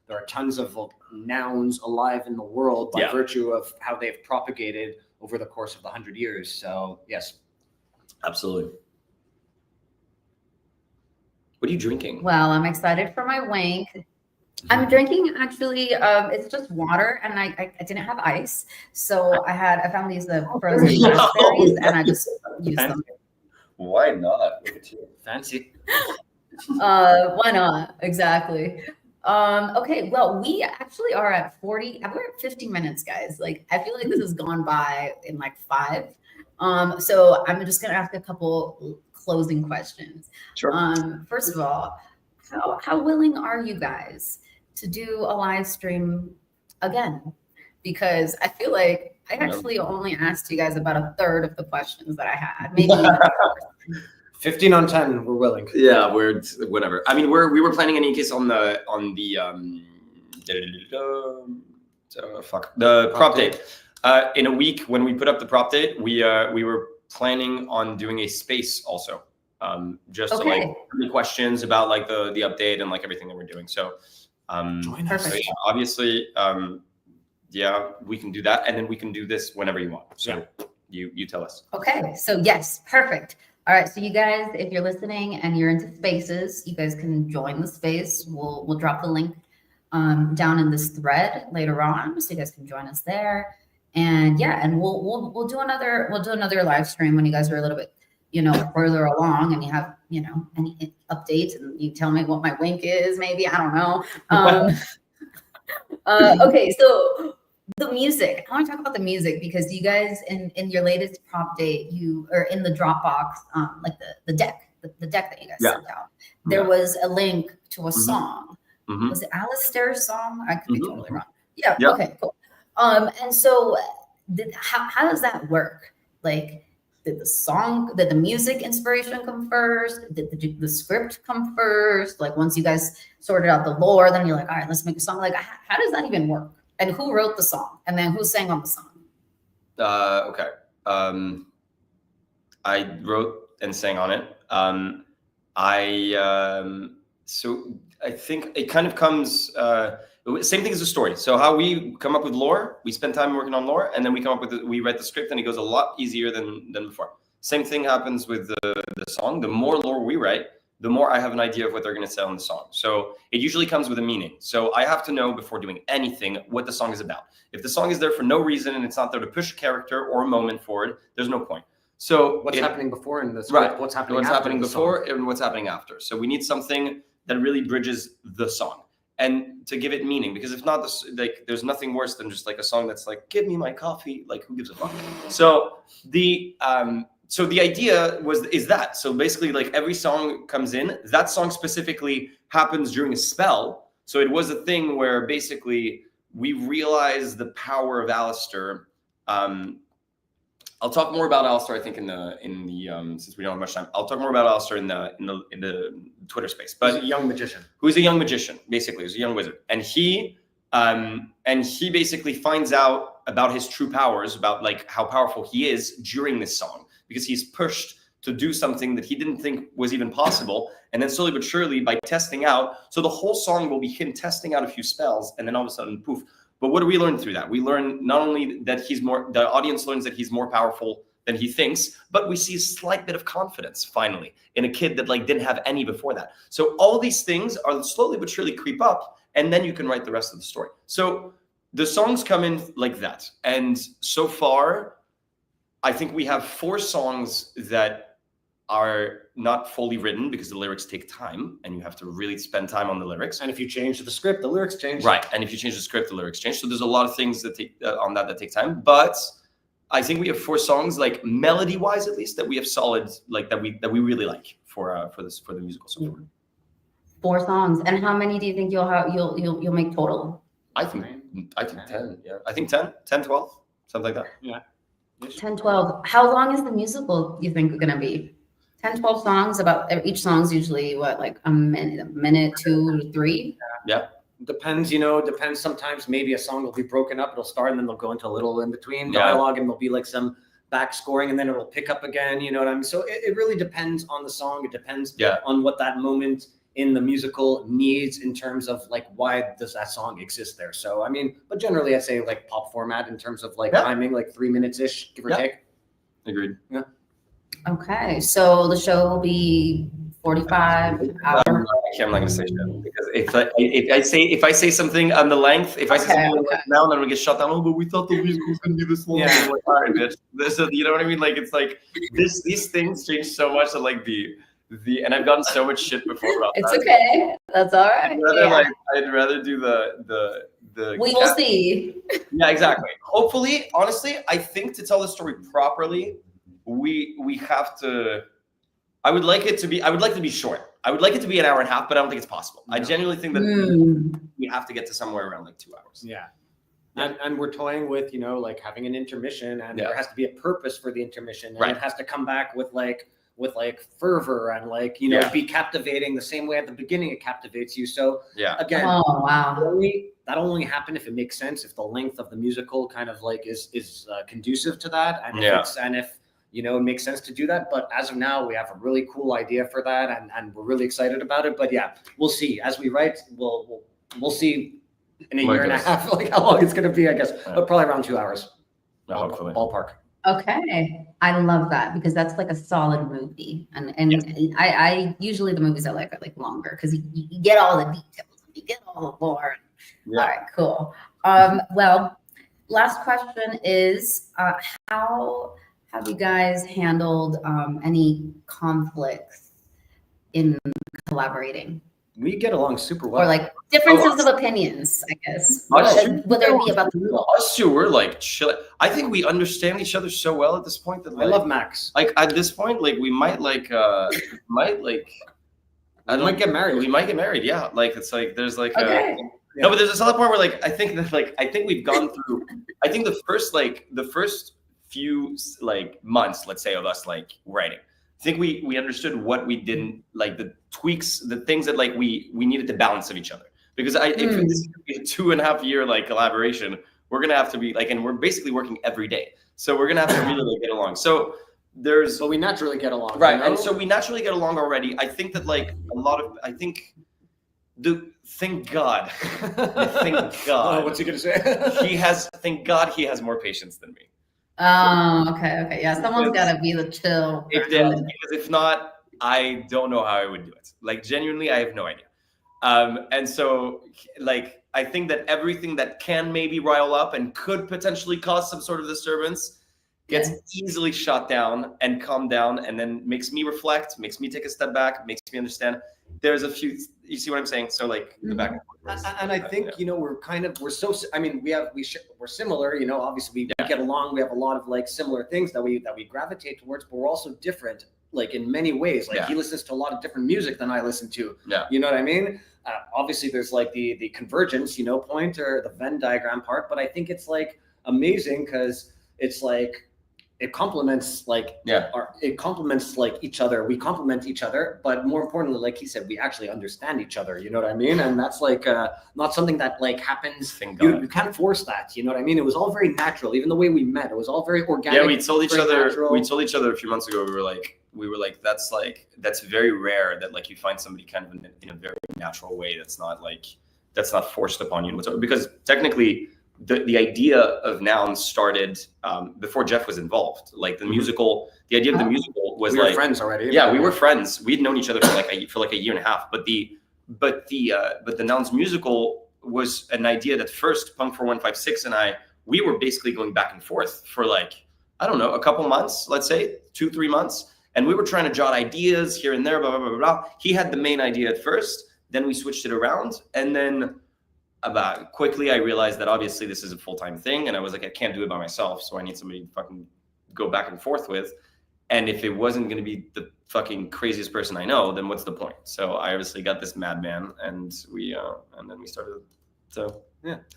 there are tons of nouns alive in the world by virtue of how they've propagated over the course of the 100 years. So yes,
absolutely. What are you drinking?
Well, I'm excited for my wank. I'm drinking actually. It's just water, and I didn't have ice, so I found these frozen raspberries, and I just used them.
Why not? Look at you,
fancy.
Why not? Exactly. Okay, well, we actually are at 40. We're at 50 minutes, guys. Like, I feel like this has gone by in like 5. So I'm just gonna ask a couple closing questions.
Sure.
First of all, how willing are you guys to do a live stream again? Because I feel like I actually only asked you guys about a third of the questions that I had. Maybe
15 on 10, we're willing.
Yeah, we're whatever. I mean, we were planning in any case on the prop date. In a week when we put up the prop date, we were planning on doing a space also. Just to like the questions about like the update and like everything that we're doing. So
join us.
So, yeah, obviously yeah, we can do that, and then we can do this whenever you want. So you tell us.
Okay, so yes, perfect. All right, so you guys, if you're listening and you're into spaces, you guys can join the space. We'll drop the link down in this thread later on, so you guys can join us there. And yeah, and we'll do another live stream when you guys are a little bit, you know, further along and you have, you know, any updates, and you tell me what my wink is, maybe, I don't know. Okay, so the music. I want to talk about the music because you guys in your latest prop date, you are in the Dropbox, like the deck that you guys sent out. There was a link to a song. Was it Alistair's song? I could be totally wrong. Yeah. Okay. Cool. And so, how does that work? Like, did the music inspiration come first? Did the script come first? Like, once you guys sorted out the lore, then you're like, all right, let's make a song. Like, how does that even work? And who wrote the song? And then who sang on the song?
Okay. I wrote and sang on it. So I think it kind of comes, same thing as a story. So how we come up with lore, we spend time working on lore, and then we come up with, we write the script, and it goes a lot easier than before. Same thing happens with the song. The more lore we write, the more I have an idea of what they're going to say on the song. So it usually comes with a meaning. So I have to know before doing anything what the song is about. If the song is there for no reason and it's not there to push a character or a moment forward, there's no point. So
what's happening before in the script?
Right.
What's happening
before and what's happening after. So we need something that really bridges the song and to give it meaning, because if not, like, there's nothing worse than just like a song that's like, give me my coffee. Like, who gives a fuck? So the idea is that, so basically, like, every song comes in, that song specifically happens during a spell. So it was a thing where basically we realized the power of Alistair. I'll talk more about Alistair, I think, in the since we don't have much time. I'll talk more about Alistair in the Twitter space. But
he's a young magician.
Who's a young magician, basically, who's a young wizard, and he basically finds out about his true powers, about like how powerful he is during this song, because he's pushed to do something that he didn't think was even possible, and then slowly but surely, by testing out, so the whole song will be him testing out a few spells, and then all of a sudden, poof. But what do we learn through that? We learn not only that the audience learns that he's more powerful than he thinks, but we see a slight bit of confidence finally in a kid that like didn't have any before that. So all these things are slowly but surely creep up, and then you can write the rest of the story. So the songs come in like that. And so far, I think we have 4 songs that are not fully written because the lyrics take time and you have to really spend time on the lyrics.
And if you change the script, the lyrics change.
Right. And if you change the script, the lyrics change. So there's a lot of things that take that take time. But I think we have 4 songs, like melody wise, at least, that we have solid, like that we really like for the musical so far.
4 songs. And how many do you think you'll make total?
I think 10. Yeah. I think 10, 12, something like that.
Yeah.
10, 12. How long is the musical, you think, going to be? 10, 12 songs, about each song's usually what, like a minute, 2 to 3?
Yeah.
Depends, sometimes maybe a song will be broken up, it'll start and then they'll go into a little in between dialogue, and there'll be like some back scoring and then it'll pick up again, you know what I mean? So it really depends on the song. It depends on what that moment in the musical needs in terms of like why does that song exist there. So I mean, but generally I'd say like pop format in terms of like timing, like 3 minutes ish, give or take.
Agreed.
Yeah.
Okay, so the show will be 45 hours.
I'm not gonna say shit because if I say something on the length, if I say something now, then we get shut down. Oh, but we thought the music was gonna be this long. I'm like, all right, bitch. This is, you know what I mean? Like it's like these things change so much that like and I've gotten so much shit before about
It's
that.
okay. That's all right.
I'd rather do the
we will see.
Yeah, exactly. Hopefully, honestly, I think to tell the story properly, we have to. I would like it to be short. I would like it to be an hour and a half, but I don't think it's possible. I genuinely think that we have to get to somewhere around like 2 hours.
Yeah. And we're toying with, you know, like having an intermission, and there has to be a purpose for the intermission, and it has to come back with fervor and like, you know, be captivating the same way at the beginning it captivates you. So again, that'll only happen if it makes sense, if the length of the musical kind of like is conducive to that, and if you know, it makes sense to do that. But as of now, we have a really cool idea for that, and we're really excited about it. But yeah, we'll see as we write. We'll see in a year and a half, like how long it's going to be, I guess, but probably around 2 hours.
Hopefully.
Ballpark.
Okay, I love that because that's like a solid movie, and I usually the movies I like are like longer because you get all the details, you get all the lore. All right, cool. Well, last question is how have you guys handled any conflicts in collaborating?
We get along super well.
Or like differences of opinions, I guess. Whether it be about the
us two, we're like chill. I think we understand each other so well at this point that like,
I love Max.
Like at this point, like we might like might get married. We might get married. Yeah. Like it's like there's like no, but there's this other point where like I think we've gone through. I think the first few like months, let's say, of us like writing, I think we understood what we didn't like, the tweaks, the things that like we needed to balance of each other. Because if this is gonna be a 2.5 year like collaboration, we're gonna have to be like, and we're basically working every day, so we're gonna have to really like get along. So we naturally get along, right? You know? And so we naturally get along already. I think that like thank God.
What's he gonna say?
Thank God he has more patience than me.
Oh, okay. Yeah, someone's got to be the chill.
Because if not, I don't know how I would do it. Like, genuinely, I have no idea. And so, like, I think that everything that can maybe rile up and could potentially cause some sort of disturbance gets easily shot down and calmed down, and then makes me reflect, makes me take a step back, makes me understand. There's a few, you see what I'm saying? So like the back and forth.
And I think, you know, we're similar, you know, obviously we get along. We have a lot of like similar things that we gravitate towards, but we're also different, like in many ways. Like he listens to a lot of different music than I listen to. You know what I mean? Obviously there's like the convergence, you know, point, or the Venn diagram part, but I think it's like amazing because it's like, it complements like each other. We complement each other, but more importantly, like he said, we actually understand each other. You know what I mean? And that's like not something that like happens. You can't force that. You know what I mean? It was all very natural. Even the way we met, it was all very organic.
Yeah, we told each other. Natural. We told each other a few months ago. We were like, that's very rare that like you find somebody kind of in a very natural way. That's not forced upon you whatsoever. Because technically, the idea of Nouns started before Jeff was involved. Like the musical, the idea of the musical was
we were friends already.
Yeah, we were friends. We'd known each other for like a year and a half. But the Nouns musical was an idea that first Punk for 156 and we were basically going back and forth for like, I don't know, a couple months, let's say 2-3 months. And we were trying to jot ideas here and there, blah, blah, blah, blah. He had the main idea at first, then we switched it around. And then quickly I realized that obviously this is a full-time thing, and I was like, I can't do it by myself, so I need somebody to fucking go back and forth with. And if it wasn't going to be the fucking craziest person I know, then what's the point? So I obviously got this madman, and then we started to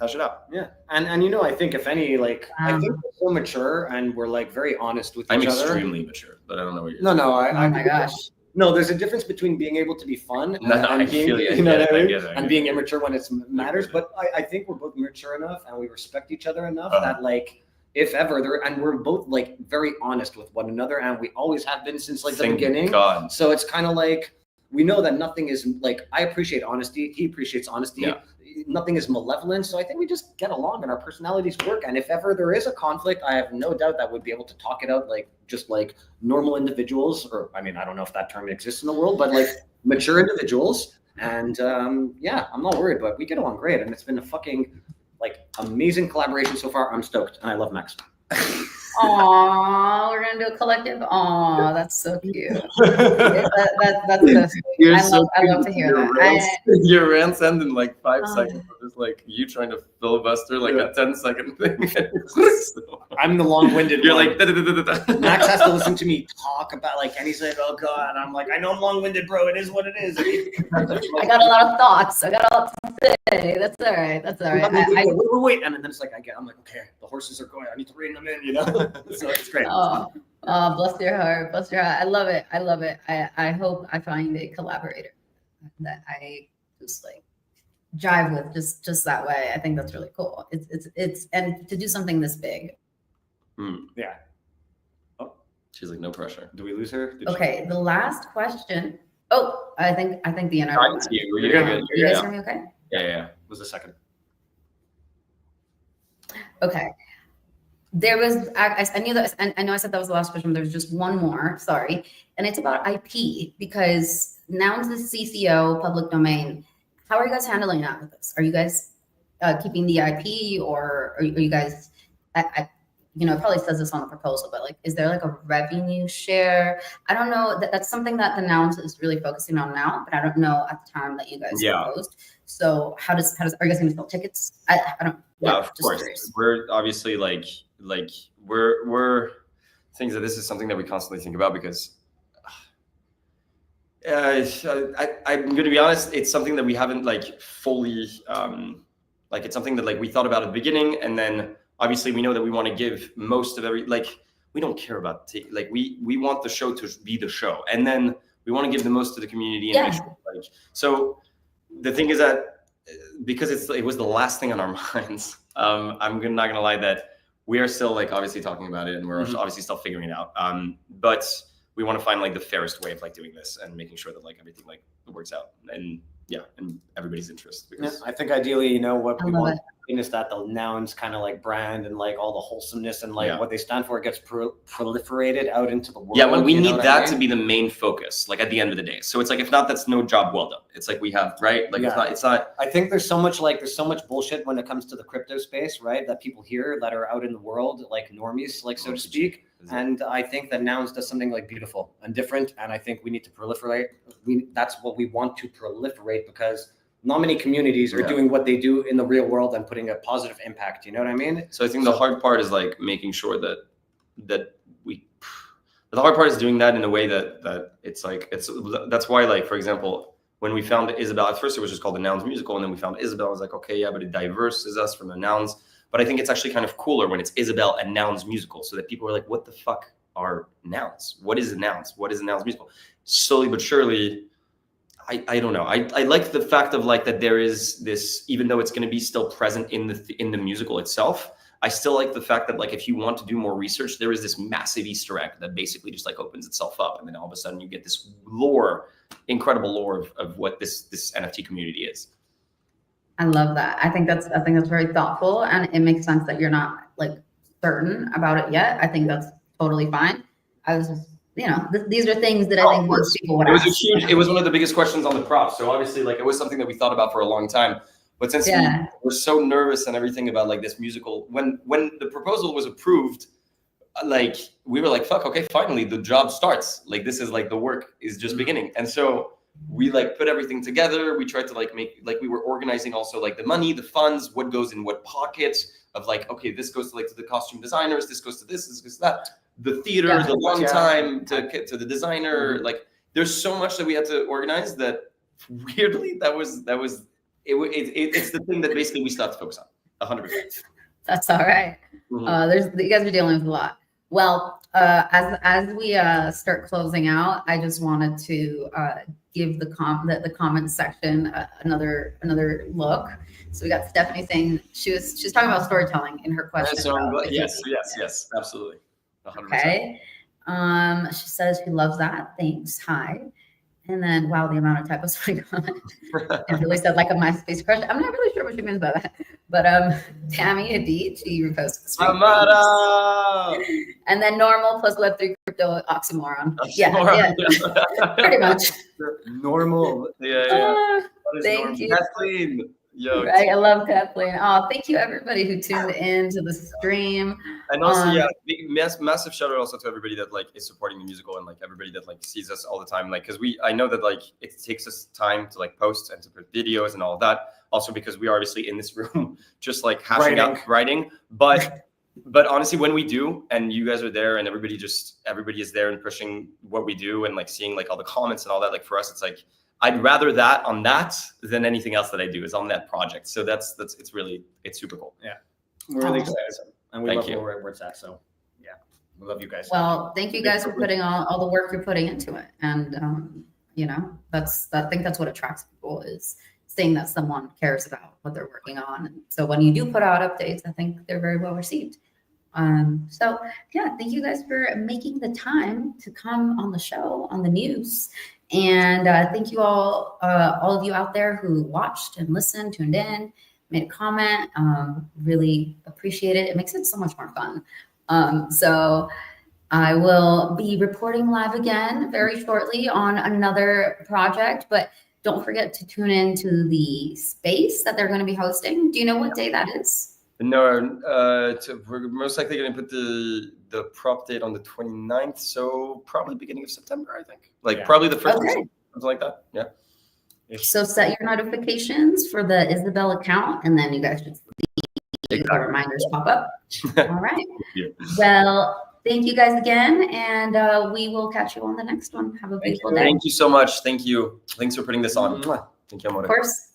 hash it out.
Yeah, and you know, I think if any, like I think we're so mature and we're like very honest with each other.
I'm extremely mature, but I don't know what you're.
No,
oh my gosh.
No, there's a difference between being able to be fun
and
being immature when it matters. But I think we're both mature enough and we respect each other enough that like if ever there, and we're both like very honest with one another, and we always have been since like the
Thank
beginning.
God.
So it's kind of like we know that nothing is like, I appreciate honesty, he appreciates honesty.
Yeah.
Nothing is malevolent, so I think we just get along and our personalities work. And if ever there is a conflict, I have no doubt that we'd be able to talk it out like just like normal individuals, or I mean, I don't know if that term exists in the world, but like mature individuals. And yeah, I'm not worried, but we get along great, and it's been a fucking like amazing collaboration so far. I'm stoked, and I love Max.
Aw, we're gonna do a collective. Aw, that's so cute. That's so sweet. I love to hear that.
Your rants end in like 5
Oh.
seconds. It's like you trying to filibuster like a 10-second thing.
I'm the long-winded
You're
one.
like da-da-da-da-da.
Max has to listen to me talk about like, and he's like, oh god, I'm like, I know I'm long-winded, bro, it is what it is.
I got a lot of thoughts. I got a lot to say. That's all right. That's all right.
Wait, and then it's like I'm like, okay, the horses are going, I need to rein them in, you know. So it's great.
Oh, bless your heart. Bless your heart. I love it. I love it. I hope I find a collaborator that I just like jive with just that way. I think that's really cool. It's and to do something this big.
Yeah.
She's like, no pressure.
Do we lose her?
Okay, the last question. Oh, I think the internet.
I see you. You're good.
You guys hear me okay?
Yeah.
Was the second.
Okay. There was, I knew that, and I know I said that was the last question, but there's just one more, sorry. And it's about IP, because Nouns is CCO, public domain. How are you guys handling that with this? Are you guys keeping the IP, or are you guys, you know, it probably says this on the proposal, but like, is there like a revenue share? I don't know, that's something that the Nouns is really focusing on now, but I don't know at the time that you guys proposed. So how does, are you guys gonna sell tickets? I don't.
Yeah, of course. Curious. We're obviously like we're things that this is something that we constantly think about, because I'm going to be honest, it's something that we haven't like fully like, it's something that like we thought about at the beginning, and then obviously we know that we want to give most of every, like, we don't care about like we want the show to be the show, and then we want to give the most to the community and make sure, like, so the thing is that because it was the last thing on our minds, I'm not gonna lie that we are still like obviously talking about it, and we're obviously still figuring it out, but we want to find like the fairest way of like doing this and making sure that like everything like works out, and yeah, and everybody's interest, because
I think ideally, you know, what we want is that the Nouns kind of like brand and like all the wholesomeness and like what they stand for gets proliferated out into the world.
Yeah, well, we need that to be the main focus, like at the end of the day. So it's like, if not, that's no job well done. It's like we have, right? Like it's not.
I think there's so much bullshit when it comes to the crypto space, right? That people hear that are out in the world, like normies, like so to speak. And I think that Nouns does something like beautiful and different. And I think we need to proliferate. That's what we want to proliferate, because not many communities are doing what they do in the real world and putting a positive impact. You know what I mean?
So I think the hard part is like making sure that the hard part is doing that in a way that it's like, that's why, like, for example, when we found Isabel, at first it was just called the Nouns musical, and then we found Isabel. I was like, okay, yeah, but it diversifies us from the Nouns. But I think it's actually kind of cooler when it's Isabel and Nouns musical, so that people are like, what the fuck are Nouns? What is a Nouns? What is a Nouns musical? Slowly but surely, I don't know. I like the fact of like that there is this, even though it's going to be still present in the musical itself, I still like the fact that like if you want to do more research, there is this massive Easter egg that basically just like opens itself up, and then all of a sudden you get this lore, incredible lore of what this NFT community is.
I love that. I think that's very thoughtful, and it makes sense that you're not like certain about it yet. I think that's totally fine. I was just, you know, these are things that I think most people would ask.
It was one of the biggest questions on the props. So obviously, like, it was something that we thought about for a long time. But since we were so nervous and everything about like this musical, when the proposal was approved, like we were like, fuck, okay, finally the job starts. Like, this is like the work is just beginning. And so we like put everything together. We tried to like make, like, we were organizing also like the money, the funds, what goes in what pockets, of like, okay, this goes to like to the costume designers, this goes to this goes to that. The theater, the long time to the designer, like there's so much that we had to organize that weirdly it's the thing that basically we still have to focus on 100%.
That's all right. You guys are dealing with a lot. Well, as we start closing out, I just wanted to give the comment section another look. So we got Stephanie saying she's talking about storytelling in her question.
So yes, absolutely. 100%.
Okay. She says she loves that. Thanks. Hi. And then, wow, the amount of typos we got. And really said like a MySpace crush. I'm not really sure what she means by that. But Tammy Hadid, she reposted the stream.
Amara!
And then normal plus Web3 crypto oxymoron. Yeah. Pretty much.
Normal. Yeah.
Thank you.
Kathleen. Yo,
right, I love Kathleen. Oh, thank you everybody who tuned in to the stream.
And also, massive shout out also to everybody that like is supporting the musical and like everybody that like sees us all the time. Like, because I know that like it takes us time to like post and to put videos and all of that. Also because we are obviously in this room just like hashing out writing. But honestly, when we do and you guys are there and everybody is there and pushing what we do and like seeing like all the comments and all that, like for us, it's like I'd rather that on that than anything else that I do is on that project. So it's super cool.
Yeah. We're really excited. And we love where it's at. So yeah, we love you guys.
Well, thank you guys for putting all the work you're putting into it. And you know, I think that's what attracts people, is seeing that someone cares about what they're working on. And so when you do put out updates, I think they're very well received. So yeah, thank you guys for making the time to come on the show, on the news. And thank you all of you out there who watched and listened, tuned in, made a comment. Really appreciate it. It makes it so much more fun. So I will be reporting live again very shortly on another project, but don't forget to tune in to the space that they're going to be hosting. Do you know what day that is?
No, we're most likely going to put the prop date on the 29th, so probably beginning of September, I think. Probably the first, something like that. Yeah.
So set your notifications for the Isabel account, and then you guys should see the reminders pop up. All right. Well, thank you guys again, and we will catch you on the next one. Have a beautiful day.
Thank you so much. Thank you. Thanks for putting this on. Thank you, Amore.
Of course.